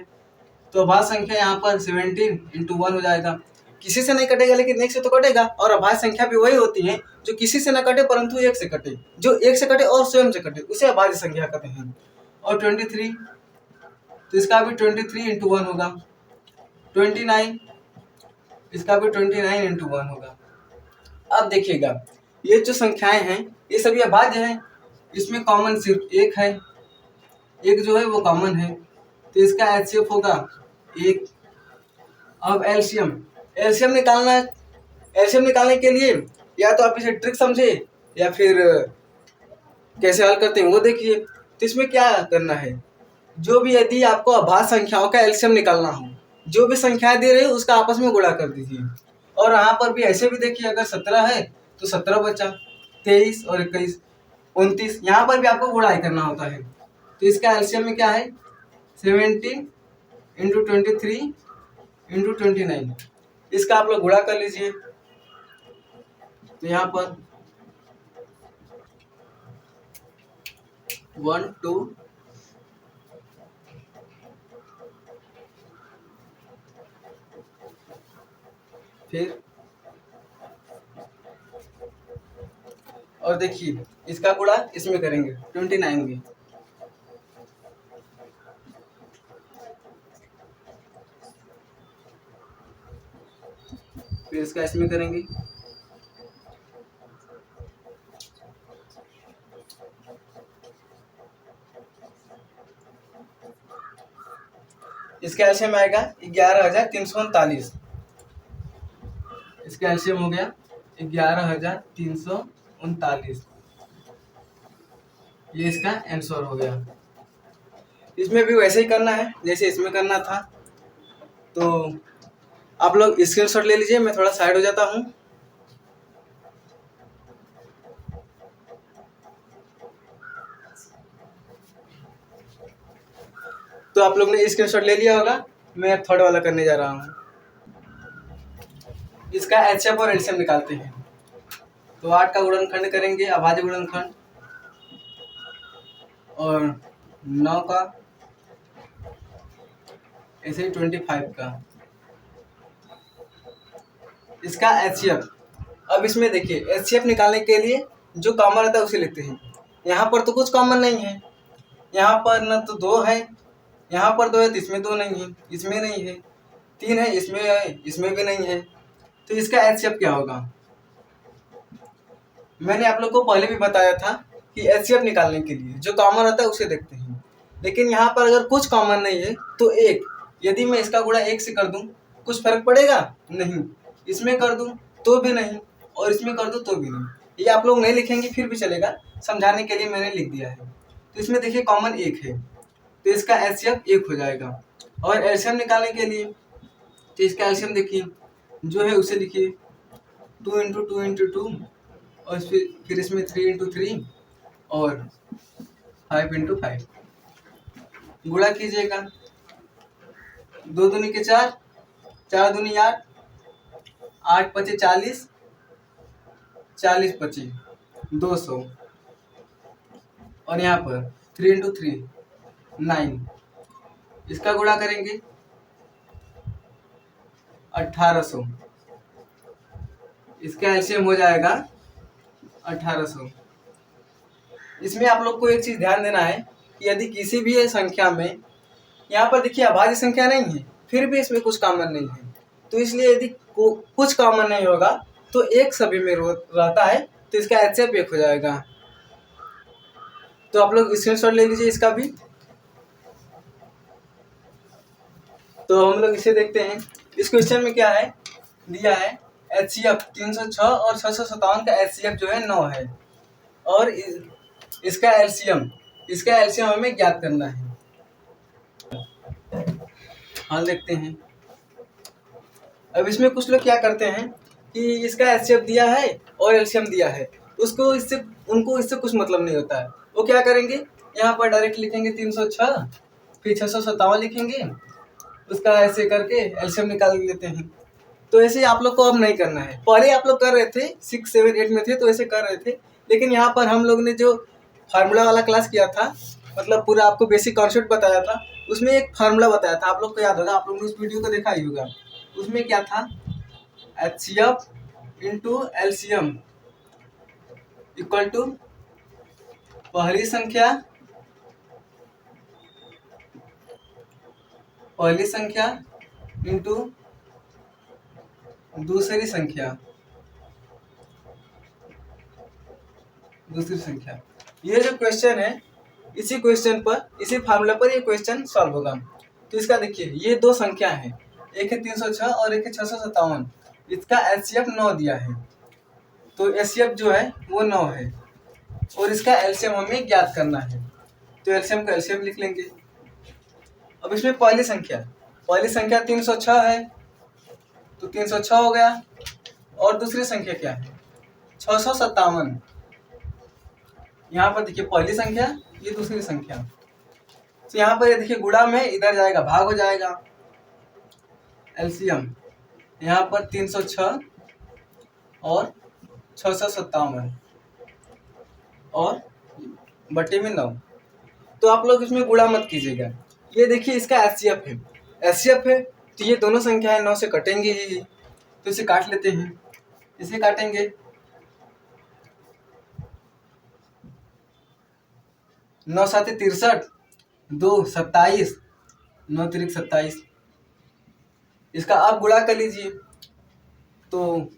S1: तो अभाज्य संख्या यहाँ पर 17 × 1 हो जाएगा। किसी से नहीं कटेगा लेकिन एक से तो कटेगा, और अभाज्य संख्या भी वही होती है जो किसी से न कटे परंतु एक से कटे, जो एक से कटे और स्वयं से कटे उसे अभाज्य संख्या कहते हैं। और 23, तो इसका भी 23 × 1 होगा। 29, इसका भी 29 × 1 होगा। अब देखिएगा ये जो संख्याएं हैं ये सभी अभाज्य हैं, इसमें कॉमन सिर्फ एक है, एक जो है वो कॉमन है, तो इसका HCF होगा 1। अब एलसीएम निकालने के लिए या तो आप इसे ट्रिक समझे या फिर कैसे हल करते हैं वो देखिए। तो इसमें क्या करना है, जो भी यदि आपको अभाज्य संख्याओं का एलसीएम निकालना हो, जो भी संख्या दे रही है उसका आपस में गुणा कर दीजिए। और यहाँ पर भी ऐसे भी देखिए, अगर 17 है तो 17 बचा, 23 और 21 29, यहाँ पर भी आपको गुणा करना होता है। तो इसका एलसीएम में क्या है 17 × 23 × 29, इसका आप लोग गुणा कर लीजिए। तो यहाँ पर 1 2 फिर और देखिए इसका गुणा इसमें करेंगे 29 में, फिर इसका इसमें करेंगे, इसका एलसीएम आएगा 11,339, इसका एलसीएम हो गया 11,339, ये इसका आंसर हो गया। इसमें भी वैसे ही करना है जैसे इसमें करना था। तो आप लोग स्क्रीनशॉट ले लीजिए, मैं थोड़ा साइड हो जाता हूँ। तो आप लोग ने स्क्रीनशॉट ले लिया होगा, मैं थर्ड वाला करने जा रहा हूँ। इसका एचएफ और एलसीएम निकालते हैं। तो 8 का गुणनखंड करेंगे, अभाज्य गुणनखंड, और 9 का, ऐसे ही 25 का। इसका एचसीएफ, अब इसमें देखिए एचसीएफ निकालने के लिए जो कॉमन रहता है उसे लेते हैं। यहाँ पर तो कुछ कॉमन नहीं है, यहाँ पर न तो 2 है, यहाँ पर 2 है तो इसमें 2 नहीं है, इसमें नहीं है, 3 है इसमें भी नहीं है। तो इसका एचसीएफ क्या होगा, मैंने आप लोग को पहले भी बताया था कि एचसीएफ निकालने के लिए जो कॉमन रहता है उसे देखते हैं। लेकिन यहाँ पर अगर कुछ कॉमन नहीं है तो एक, यदि मैं इसका गुणा 1 से कर दूं कुछ फर्क पड़ेगा नहीं, इसमें कर दूं तो भी नहीं, और इसमें कर दूं तो भी नहीं। ये आप लोग नहीं लिखेंगे फिर भी चलेगा, समझाने के लिए मैंने लिख दिया है। तो इसमें देखिए कॉमन 1 है, तो इसका एचसीएफ 1 हो जाएगा। और एलसीएम निकालने के लिए तो इसका एलसीएम देखिए जो है उसे लिखिए 2 × 2 × 2, और फिर इसमें 3 × 3 और 5 × 5 गुणा कीजिएगा। 2 दूनी के 4, 4 दूनी 8, 8 पचे 40, 40 पचे 200, और यहाँ पर 3 × 3 9, इसका गुणा करेंगे 1800, इसका एलसीएम हो जाएगा 1800। इसमें आप लोग को एक चीज ध्यान देना है कि यदि किसी भी संख्या में, यहाँ पर देखिए अभाज्य संख्या नहीं है फिर भी इसमें कुछ कॉमन नहीं है, तो इसलिए यदि कुछ कॉमन नहीं होगा तो एक सभी में रहता है, तो इसका एचसीएफ 1 हो जाएगा। तो आप लोग स्क्रीनशॉट ले लीजिए इसका भी। तो हम लोग इसे देखते हैं, इस क्वेश्चन में क्या है दिया है, एचसीएफ 306 और 657 का एचसीएफ जो है 9 है, और इसका एलसीएम हमें ज्ञात करना है। हाँ देखते हैं। अब इसमें कुछ लोग क्या करते हैं कि इसका एचसीएफ दिया है और एलसीएम दिया है, उनको इससे कुछ मतलब नहीं होता है। वो क्या करेंगे, यहाँ पर डायरेक्ट लिखेंगे 306, फिर 657 लिखेंगे, उसका ऐसे करके एलसीएम निकाल लेते हैं। तो ऐसे आप लोग को अब नहीं करना है। पहले आप लोग कर रहे थे 6, 7, 8 में थे तो ऐसे कर रहे थे, लेकिन यहाँ पर हम लोग ने जो फार्मूला वाला क्लास किया था, मतलब पूरा आपको बेसिक कॉन्सेप्ट बताया था, उसमें एक फार्मूला बताया था, आप लोग को याद होगा, आप लोग ने उस वीडियो को देखा ही होगा। उसमें क्या था, HCF into LCM equal to पहली संख्या इंटू दूसरी संख्या। ये जो क्वेश्चन है, इसी क्वेश्चन पर, इसी फार्मूला पर ये क्वेश्चन सॉल्व होगा। तो इसका देखिए, ये दो संख्या है, एक है 306 और एक है 657। इसका एचसीएफ 9 दिया है, तो एचसीएफ जो है वो 9 है, और इसका एलसीएम हमें ज्ञात करना है। तो एलसीएम का एलसीएम लिख लेंगे। अब इसमें पहली संख्या 306 है, तो 306 हो गया। और दूसरी संख्या क्या है, 657। यहाँ पर देखिए पहली संख्या, ये दूसरी संख्या। तो यहाँ पर ये देखिए गुणा में इधर जाएगा, भाग हो जाएगा। एलसीएम यहाँ पर 306 और 657 और बटे में 9। तो आप लोग इसमें गुणा मत कीजिएगा। ये देखिए इसका एचसीएफ है, तो ये दोनों संख्याएं 9 से कटेंगे ही, तो इसे काट लेते हैं। इसे काटेंगे, 9 7 63, 2 27, 9 3 27। इसका आप गुणा कर लीजिए, तो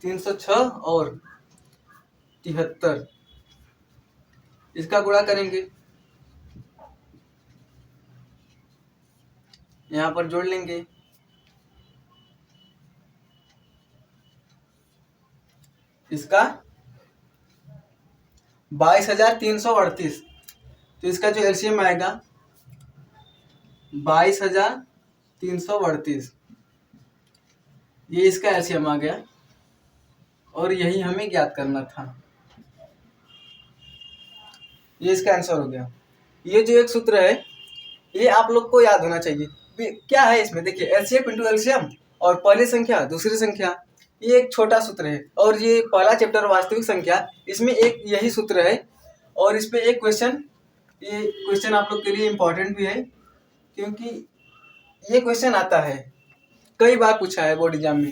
S1: 306 और 73, इसका गुणा करेंगे, यहाँ पर जोड़ लेंगे। इसका 22,338, तो इसका जो एलसीएम आएगा 22,338, ये इसका एलसीएम आ गया, और यही हमें ज्ञात करना था। ये इसका आंसर हो गया। ये जो एक सूत्र है, ये आप लोग को याद होना चाहिए। क्या है इसमें, देखिए एलसीएम इंटू एलसीएम और पहली संख्या दूसरी संख्या, ये एक छोटा सूत्र है। और ये पहला चैप्टर वास्तविक संख्या, इसमें एक यही सूत्र है। और इस पे एक क्वेश्चन, ये क्वेश्चन आप लोग के लिए इम्पोर्टेंट भी है, क्योंकि ये क्वेश्चन आता है, कई बार पूछा है बोर्ड एग्जाम में।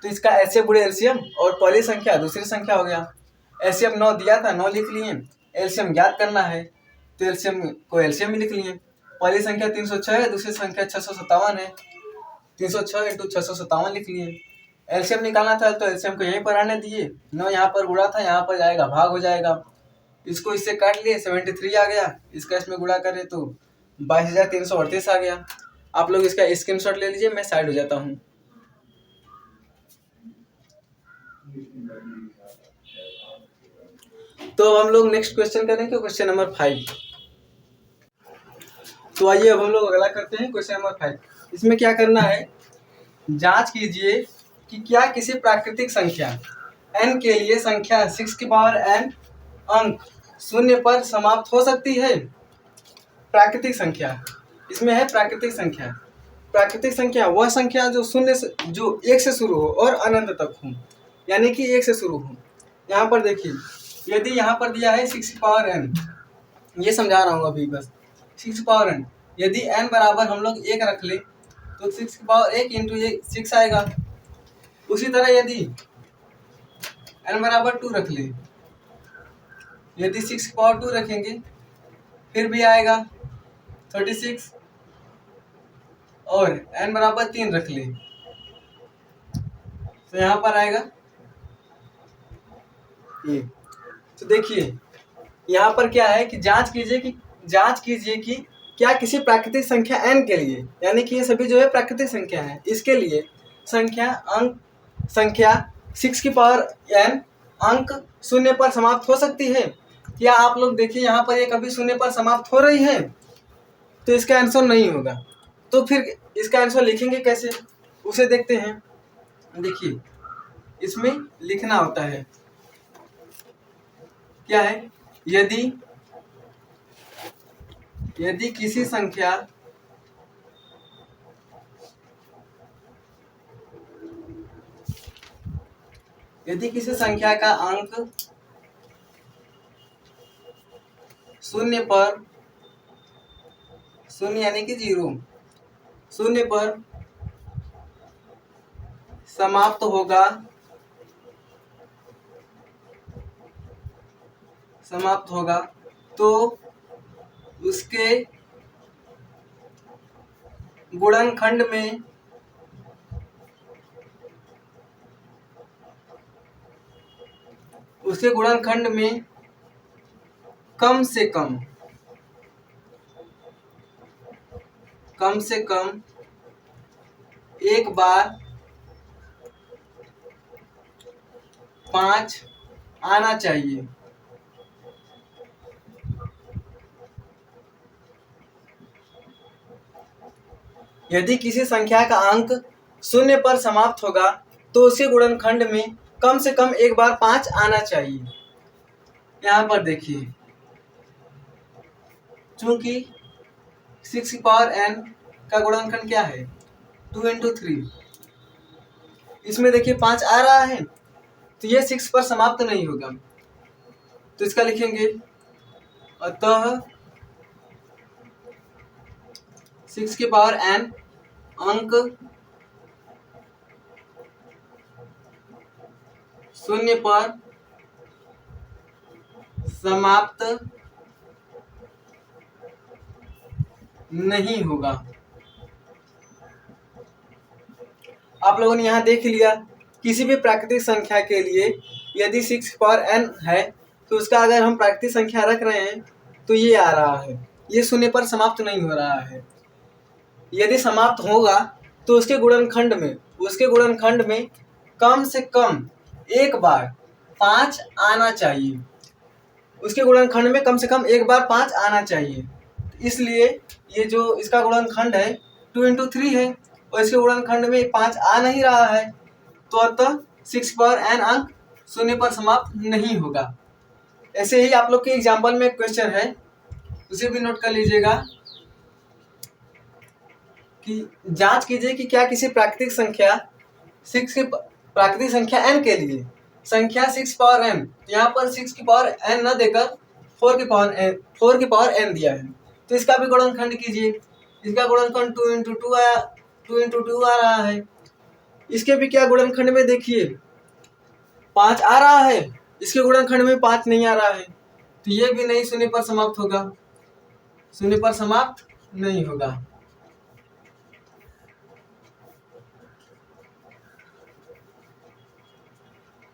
S1: तो इसका एचसीएफ गुणे एलसीएम और पहली संख्या दूसरी संख्या हो गया। एचसीएफ 9 दिया था, 9 लिख लिए। एलसीएम ज्ञात करना है, तो एलसीएम को एलसीएम में लिख लिए। पहली संख्या 306 है, दूसरी संख्या 657 है, 306 इंटू 657 लिख लिए। एलसीएम निकालना था, तो एलसीएम को यहीं पर आने दिए। 9 यहाँ पर गुणा था, यहाँ पर जाएगा, भाग हो जाएगा। इसको इससे काट लिए, 73 आ गया। इसका इसमें गुणा करें तो 22,338 आ गया। आप लोग इसका स्क्रीनशॉट ले लीजिए, मैं साइड हो जाता हूँ। तो हम लोग नेक्स्ट क्वेश्चन करेंगे, क्वेश्चन नंबर 5। तो आइए अब हम लोग अगला करते हैं, क्वेश्चन नंबर 5। इसमें क्या करना है, जांच कीजिए कि क्या किसी प्राकृतिक संख्या n के लिए संख्या 6 की पावर n अंक शून्य पर समाप्त हो सकती है। प्राकृतिक संख्या, इसमें है प्राकृतिक संख्या वह संख्या जो जो 1 से शुरू हो और अनंत तक हो, यानी कि 1 से शुरू हो। यहाँ पर देखिए, यदि यहाँ पर दिया है 6 की पावर n, ये समझा रहा हूँ अभी बस। 6 की पावर n, यदि n बराबर हम लोग 1 रख ले, तो 6 की पावर 1 इंटू 6 आएगा। उसी तरह यदि n बराबर 2 रख ले, यदि 6 की पावर 2 रखेंगे फिर भी आएगा 36, और n बराबर 3 रख ले तो यहाँ पर आएगा ये। तो देखिए यहाँ पर क्या है कि जांच कीजिए कि क्या किसी प्राकृतिक संख्या n के लिए, यानी कि ये सभी जो है प्राकृतिक संख्या है, इसके लिए संख्या 6 की पावर n अंक शून्य पर समाप्त हो सकती है। क्या आप लोग देखिए यहाँ पर ये कभी शून्य पर समाप्त हो रही है, तो इसका आंसर नहीं होगा। तो फिर इसका आंसर लिखेंगे कैसे, उसे देखते हैं। देखिए इसमें लिखना होता है, क्या है, यदि किसी संख्या का अंक शून्य पर शून्य यानी कि 0 शून्य पर समाप्त होगा तो उसके गुणनखंड में कम से कम एक बार 5 आना चाहिए। यदि किसी संख्या का अंक 0 पर समाप्त होगा तो उसके गुणनखंड में कम से कम एक बार 5 आना चाहिए। यहाँ पर देखिए, चूंकि 6 की पावर n का गुणनखंड क्या है 2 × 3, इसमें देखिए 5 आ रहा है तो ये 6 पर समाप्त नहीं होगा, तो इसका लिखेंगे अतः 6 की पावर n अंक 0 पर समाप्त नहीं होगा। आप लोगों ने यहाँ देख लिया, किसी भी प्राकृतिक संख्या के लिए यदि 6 की पावर n है तो उसका अगर हम प्राकृतिक संख्या रख रहे हैं तो ये आ रहा है, ये 0 पर समाप्त नहीं हो रहा है। यदि समाप्त होगा तो उसके गुणनखंड में कम से कम एक बार 5 आना चाहिए। उसके गुणनखंड में कम से कम एक बार 5 आना चाहिए, इसलिए ये जो इसका गुणनखंड है 2 × 3 है और इसके गुणनखंड में 5 आ नहीं रहा है, तो अतः 6 पर n अंक 0 पर समाप्त नहीं होगा। ऐसे ही आप लोग के एग्जाम्पल में क्वेश्चन है, उसे भी नोट कर लीजिएगा कि जांच कीजिए कि क्या किसी प्राकृतिक संख्या n के लिए संख्या 6 पावर n, यहाँ पर 6 की पावर n न देकर 4 की पावर n दिया है, तो इसका भी गुणनखंड कीजिए। इसका गुणनखंड 2 × 2 आ रहा है। इसके भी क्या गुणनखंड में देखिए 5 आ रहा है, इसके गुणनखंड में 5 नहीं आ रहा है, तो ये भी नहीं 0 पर समाप्त होगा, 0 पर समाप्त नहीं होगा।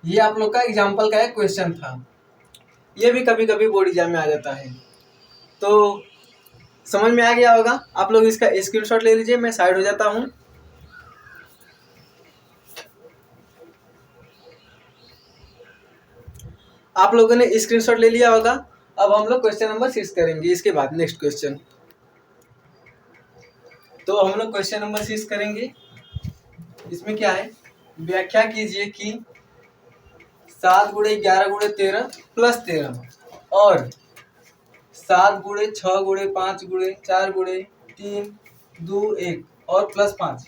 S1: ये आप लोग का एग्जाम्पल का एक क्वेश्चन था, ये भी कभी कभी बोर्ड एग्जाम में आ जाता है, तो समझ में आ गया होगा। आप लोग इसका स्क्रीनशॉट ले लीजिए, मैं साइड हो जाता हूँ। आप लोगों ने स्क्रीनशॉट ले लिया होगा। अब हम लोग क्वेश्चन नंबर 6 करेंगे, इसके बाद नेक्स्ट क्वेश्चन। तो हम लोग क्वेश्चन नंबर 6 करेंगे। इसमें क्या है, व्याख्या कीजिए कि 7 × 11 × 13 + 13 और 7 × 6 × 5 × 4 × 3 2 1 और +5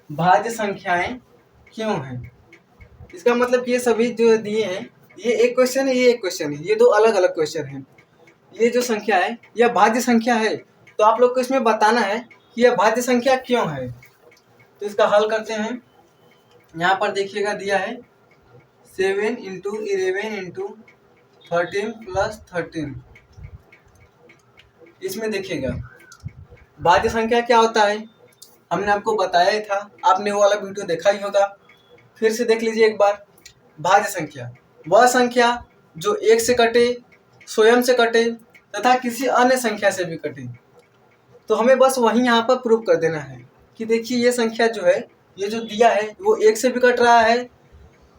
S1: भाज्य संख्याएं क्यों हैं। इसका मतलब ये सभी जो दिए हैं, ये एक क्वेश्चन है, ये एक क्वेश्चन है, ये दो अलग अलग क्वेश्चन हैं। ये जो संख्या है यह भाज्य संख्या है, तो आप लोग को इसमें बताना है कि यह भाज्य संख्या क्यों है। तो इसका हल करते हैं। यहाँ पर देखिएगा दिया है 7 × 11 × 13 + 13। इसमें देखिएगा भाज्य संख्या क्या होता है, हमने आपको बताया ही था, आपने वो वाला वीडियो देखा ही होगा, फिर से देख लीजिए एक बार। भाज्य संख्या वह संख्या जो एक से कटे, स्वयं से कटे तथा किसी अन्य संख्या से भी कटे। तो हमें बस वही यहाँ पर प्रूफ कर देना है कि देखिए ये संख्या जो है, ये जो दिया है वो एक से भी कट रहा है,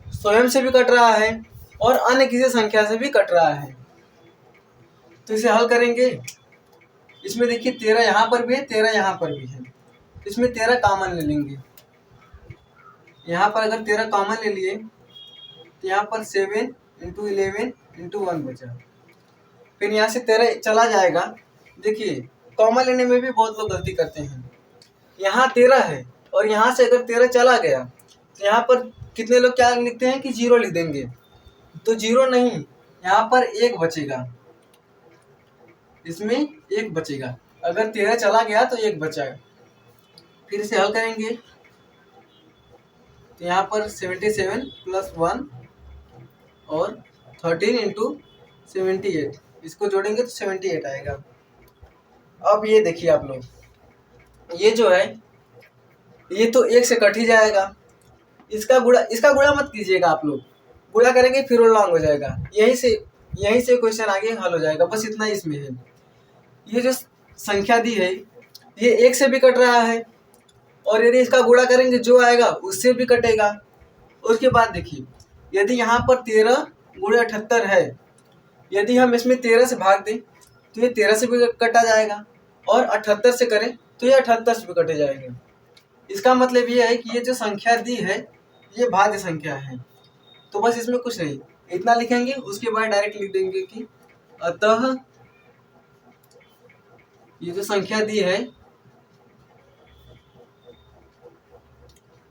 S1: स्वयं से भी कट रहा है और अन्य किसी संख्या से भी कट रहा है। तो इसे हल करेंगे। इसमें देखिए 13 यहाँ पर भी है, 13 यहाँ पर भी है, इसमें 13 कॉमन ले लेंगे। यहाँ पर अगर 13 कॉमन ले लिए तो यहाँ पर 7 × 11 × 1 बचा, फिर यहाँ से 13 चला जाएगा। देखिए कॉमन लेने में भी बहुत लोग गलती करते हैं, यहाँ 13 है और यहाँ से अगर 13 चला गया तो यहाँ पर कितने लोग क्या लिखते हैं कि 0 लिख देंगे, तो 0 नहीं, यहाँ पर 1 बचेगा, इसमें 1 बचेगा। अगर 13 चला गया तो 1 बचा है। फिर इसे हल करेंगे तो यहाँ पर 77 प्लस 1 और 13 इंटू 78, इसको जोड़ेंगे तो 78 आएगा। अब ये देखिए आप लोग, ये जो है ये तो 1 से कट ही जाएगा। इसका गुणा मत कीजिएगा आप लोग, गुणा करेंगे फिर वो लॉन्ग हो जाएगा। यहीं से क्वेश्चन आगे हल हो जाएगा, बस इतना इसमें है। ये जो संख्या दी है ये 1 से भी कट रहा है, और यदि इसका गुणा करेंगे जो आएगा उससे भी कटेगा। उसके बाद देखिए, यदि यहाँ पर 13 गुणे 78 है, यदि हम इसमें 13 से भाग दें तो ये 13 से भी कटा जाएगा, और 78 से करें तो ये 78 से भी कटे जाएंगे। इसका मतलब ये है कि ये जो संख्या दी है ये भाज्य संख्या है। तो बस इसमें कुछ नहीं, इतना लिखेंगे, उसके बाद डायरेक्ट लिख देंगे कि अतः ये जो संख्या दी है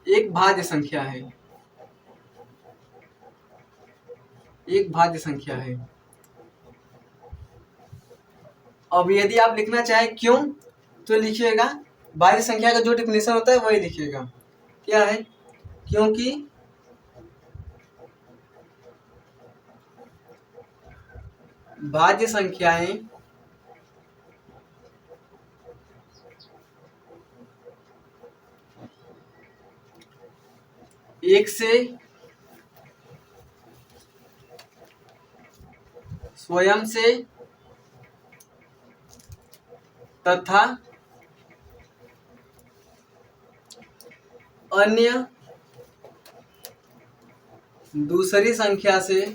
S1: एक भाज्य संख्या है, एक भाज्य संख्या है। अब यदि आप लिखना चाहें क्यों, तो लिखिएगा भाज्य संख्या का जो डेफिनेशन होता है वही लिखिएगा। क्या है? क्योंकि भाज्य संख्याएं एक से स्वयं से तथा अन्य दूसरी संख्या से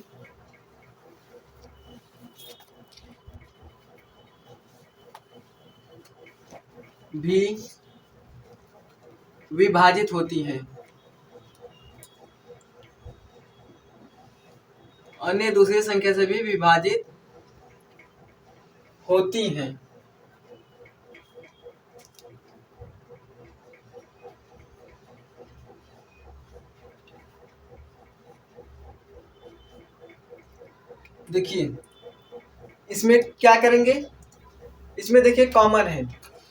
S1: भी विभाजित होती हैं। अन्य दूसरी संख्या से भी विभाजित होती हैं। देखिए इसमें क्या करेंगे, इसमें देखिए कॉमन है,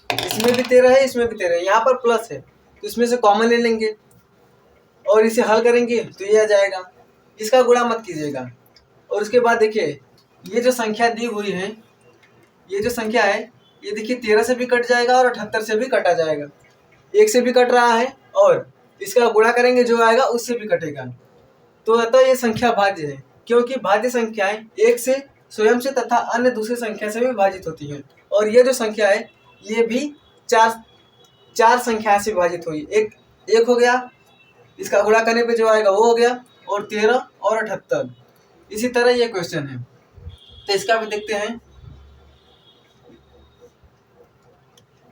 S1: इसमें भी 13 है, इसमें भी 13 है, यहाँ पर प्लस है तो इसमें से कॉमन ले लेंगे और इसे हल करेंगे तो ये आ जाएगा। इसका गुणा मत कीजिएगा। और उसके बाद देखिए ये जो संख्या दी हुई है, ये जो संख्या है ये देखिए 13 से भी कट जाएगा और 78 से भी कटा जाएगा। 1 से भी कट रहा है और इसका गुणा करेंगे जो आएगा उससे भी कटेगा। तो अतः ये संख्या भाज्य है, क्योंकि भाज्य संख्याएं 1 से स्वयं से तथा अन्य दूसरी संख्या से भी विभाजित होती हैं। और ये जो संख्या है ये भी चार संख्या से विभाजित हुई। एक हो गया, इसका गुणा करने पे जो आएगा वो हो गया, और 13 और 78। इसी तरह ये क्वेश्चन है, तो इसका भी देखते हैं।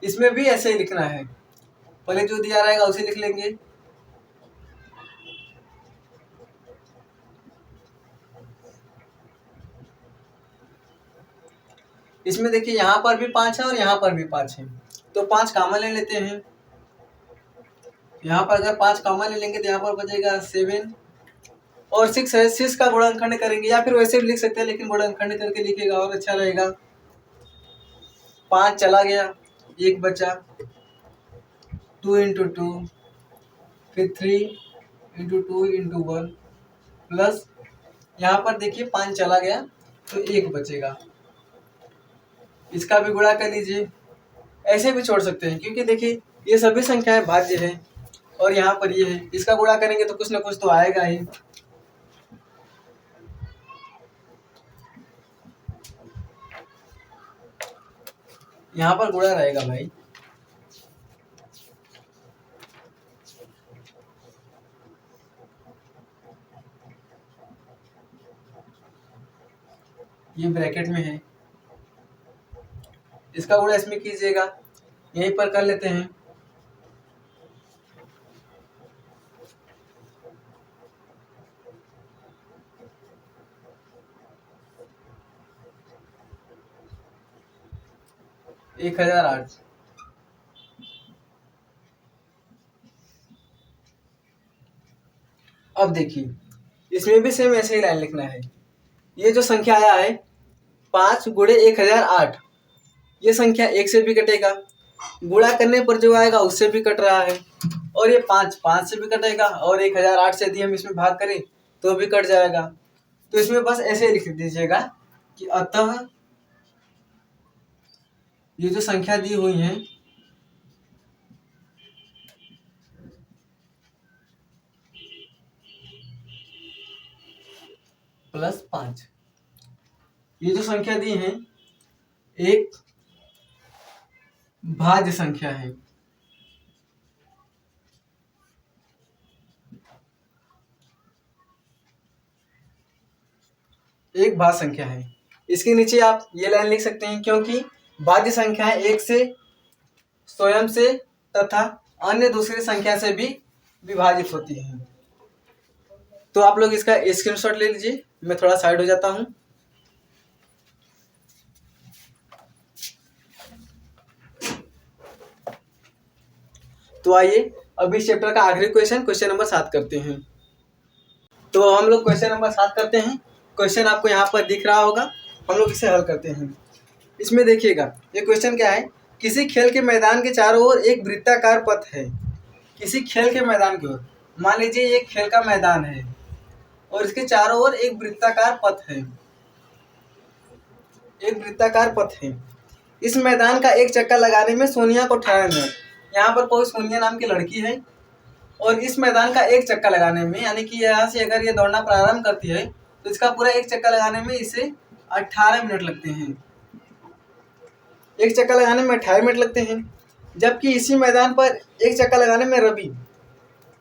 S1: इसमें भी ऐसे ही लिखना है, पहले जो दिया रहेगा उसे लिख लेंगे। इसमें देखिए यहाँ पर भी 5 है और यहाँ पर भी 5 है, तो 5 कॉमन ले लेते हैं। यहाँ पर अगर 5 कॉमन ले लेंगे तो यहाँ पर बचेगा 7 और 6 है। 6 का गुणनखंड करेंगे, या फिर वैसे भी लिख सकते हैं, लेकिन गुणनखंड करके लिखेगा और अच्छा रहेगा। 5 चला गया, 1 बचा, 2 इंटू 2, फिर 3 इंटू 2 इंटू 1 प्लस यहाँ पर देखिए 5 चला गया तो 1 बचेगा। इसका भी गुणा कर लीजिए, ऐसे भी छोड़ सकते हैं क्योंकि देखिए ये सभी संख्याएं भाज्य है और यहाँ पर ये है, इसका गुणा करेंगे तो कुछ ना कुछ तो आएगा ही। यहाँ पर गुणा रहेगा भाई। ये ब्रैकेट में है, इसका गुणा इसमें कीजिएगा, यहीं पर कर लेते हैं। एक 1008। अब देखिए इसमें भी सेम ऐसे ही लाइन लिखना है। ये जो संख्या आया है 5 गुणे 1008, ये संख्या 1 से भी कटेगा, गुणा करने पर जो आएगा उससे भी कट रहा है, और ये 5 से भी कटेगा, और 1008 से यदि हम इसमें भाग करें तो भी कट जाएगा। तो इसमें बस ऐसे लिख दीजिएगा कि अतः ये जो संख्या दी हुई है +5, ये जो संख्या दी है एक भाज्य संख्या है। एक भाज्य संख्या है। इसके नीचे आप ये लाइन लिख सकते हैं, क्योंकि भाज्य संख्याएं एक से, स्वयं से तथा अन्य दूसरी संख्या से भी विभाजित होती हैं। तो आप लोग इसका स्क्रीनशॉट ले लीजिए, मैं थोड़ा साइड हो जाता हूं। तो आइए अब इस चैप्टर का आखिरी क्वेश्चन नंबर 7 करते हैं। तो हम लोग क्वेश्चन नंबर 7 करते हैं। क्वेश्चन आपको यहाँ पर दिख रहा होगा, हम लोग इसे हल करते हैं। इसमें देखिएगा ये क्वेश्चन क्या है, किसी खेल के मैदान के चारों ओर एक वृत्ताकार पथ है। किसी खेल के मैदान की ओर, मान लीजिए ये खेल का मैदान है और इसके चारों ओर एक वृत्ताकार पथ है, एक वृत्ताकार पथ है। इस मैदान का एक चक्कर लगाने में सोनिया को 18 मिनट, यहाँ पर कोई सोनिया नाम की लड़की है, और इस मैदान का एक चक्कर लगाने में, यानी कि यहाँ से अगर ये दौड़ना प्रारंभ करती है तो इसका पूरा एक चक्कर लगाने में इसे 18 मिनट लगते हैं। एक चक्कर लगाने में 18 मिनट लगते हैं। जबकि इसी मैदान पर एक चक्कर लगाने में रवि,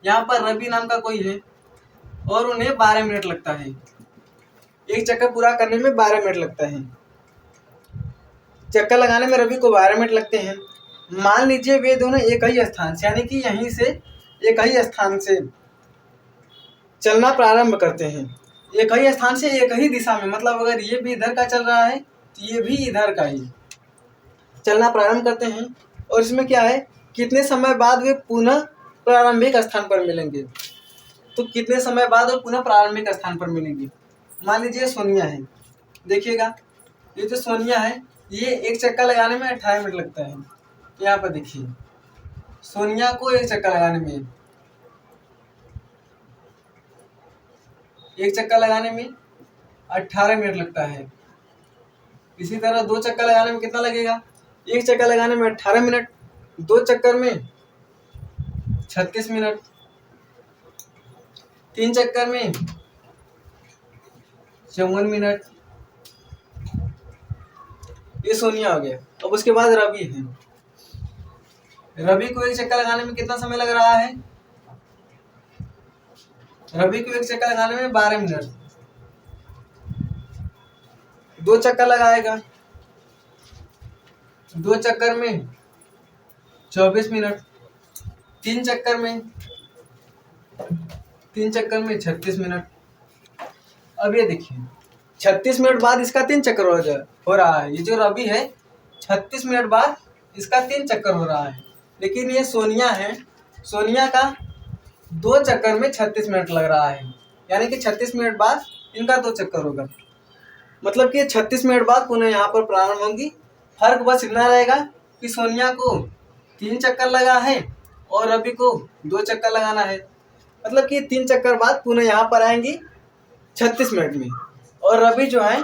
S1: यहाँ पर रवि नाम का कोई है, और उन्हें 12 मिनट लगता है। एक चक्कर पूरा करने में 12 मिनट लगता है। चक्कर लगाने में रवि को 12 मिनट लगते हैं। मान लीजिए वे दोनों एक ही स्थान से, यानी कि यहीं से एक ही स्थान से चलना प्रारंभ करते हैं। एक ही स्थान से एक ही दिशा में, मतलब अगर ये भी इधर का चल रहा है तो ये भी इधर का ही चलना प्रारंभ करते हैं। और इसमें क्या है, कितने समय बाद वे पुनः प्रारंभिक स्थान पर मिलेंगे। तो कितने समय बाद वो पुनः प्रारंभिक स्थान पर मिलेंगे। मान लीजिए सोनिया है, देखिएगा ये जो सोनिया है ये एक चक्कर लगाने में 18 मिनट लगता है। यहाँ पर देखिए सोनिया को एक चक्कर लगाने में, एक चक्कर लगाने में 18 मिनट लगता है। इसी तरह 2 चक्कर लगाने में कितना लगेगा, एक चक्कर लगाने में 18 मिनट, 2 चक्कर में 36 मिनट, 3 चक्कर में 54 मिनट। ये सोनिया हो गया। अब उसके बाद रवि है, रवि को एक चक्कर लगाने में कितना समय लग रहा है, रवि को एक चक्कर लगाने में 12 मिनट, 2 चक्कर लगाएगा, 2 चक्कर में 24 मिनट, 3 चक्कर में 36 मिनट। अब ये देखिए 36 मिनट बाद इसका 3 चक्कर हो रहा है। ये जो रवि है 36 मिनट बाद इसका 3 चक्कर हो रहा है। लेकिन ये सोनिया है, सोनिया का 2 चक्कर में 36 मिनट लग रहा है, यानी कि 36 मिनट बाद इनका 2 चक्कर होगा। मतलब कि 36 मिनट बाद पुनः यहाँ पर प्रारंभ होंगी। फर्क बस इतना रहेगा कि सोनिया को 3 चक्कर लगा है और रवि को 2 चक्कर लगाना है। मतलब कि 3 चक्कर बाद पुनः यहाँ पर आएंगी 36 मिनट में, और रवि जो है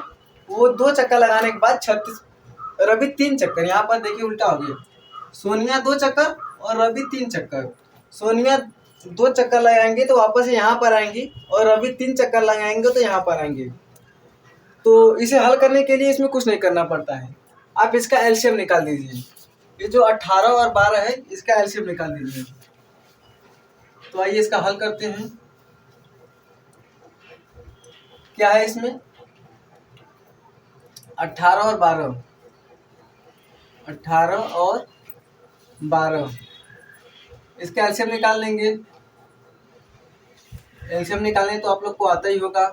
S1: वो 2 चक्कर लगाने के बाद 36, रवि 3 चक्कर, यहाँ पर देखिए उल्टा हो गया, सोनिया 2 चक्कर और रवि 3 चक्कर। सोनिया 2 चक्कर लगाएंगे तो वापस यहाँ पर आएंगी, और रवि 3 चक्कर लगाएंगे तो यहाँ पर आएंगे। तो इसे हल करने के लिए इसमें कुछ नहीं करना पड़ता है, आप इसका एलसीएम निकाल दीजिए। ये जो 18 और 12 है इसका एलसीएम निकाल दीजिए। तो आइए इसका हल करते हैं। क्या है इसमें 18 और 12, 18 और 12, इसका एलसीएम निकाल लेंगे। एलसीएम निकालें तो आप लोग को आता ही होगा,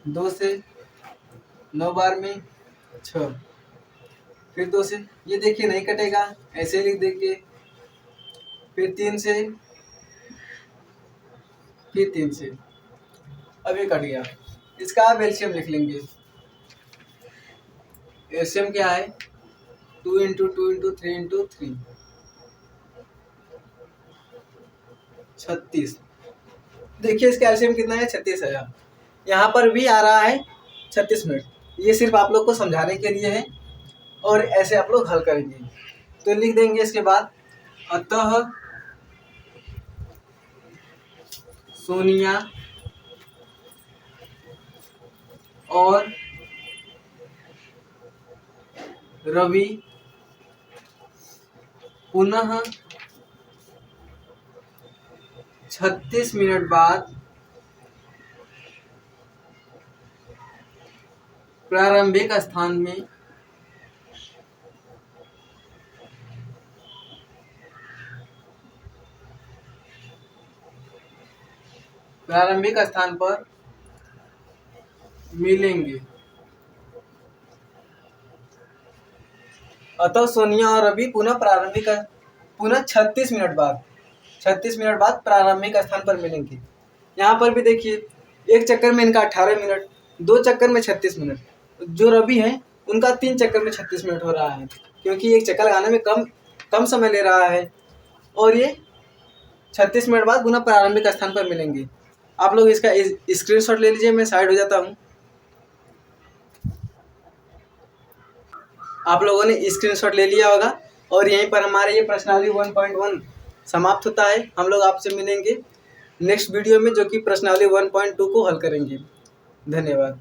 S1: 2 से 9 बार में 6, फिर 2 से, ये देखिए नहीं कटेगा, ऐसे लिख देंगे, फिर 3 से, फिर 3 से, अब ये कट गया। इसका आप एलसीएम लिख लेंगे। एसएम क्या है 2 इंटू 2 इंटू 3 इंटू 3 36। देखिए इसका एलसीएम कितना है 36,000। यहाँ पर भी आ रहा है 36 मिनट। ये सिर्फ आप लोग को समझाने के लिए है और ऐसे आप लोग हल करेंगे। तो लिख देंगे इसके बाद अतः सोनिया और रवि पुनः 36 मिनट बाद प्रारंभिक स्थान में पर मिलेंगे। अतः सोनिया और रवि पुनः 36 मिनट बाद प्रारंभिक स्थान पर मिलेंगे। यहाँ पर भी देखिए एक चक्कर में इनका 18 मिनट, 2 चक्कर में 36 मिनट। जो रवि है उनका 3 चक्कर में 36 मिनट हो रहा है, क्योंकि एक चक्कर लगाने में कम समय ले रहा है। और ये 36 मिनट बाद पुनः प्रारंभिक स्थान पर मिलेंगे। आप लोग इसका स्क्रीनशॉट ले लीजिए, मैं साइड हो जाता हूँ। आप लोगों ने स्क्रीनशॉट ले लिया होगा और यहीं पर हमारे ये प्रश्नावली 1.1 समाप्त होता है। हम लोग आपसे मिलेंगे नेक्स्ट वीडियो में, जो कि प्रश्नावली 1.2 को हल करेंगे। धन्यवाद।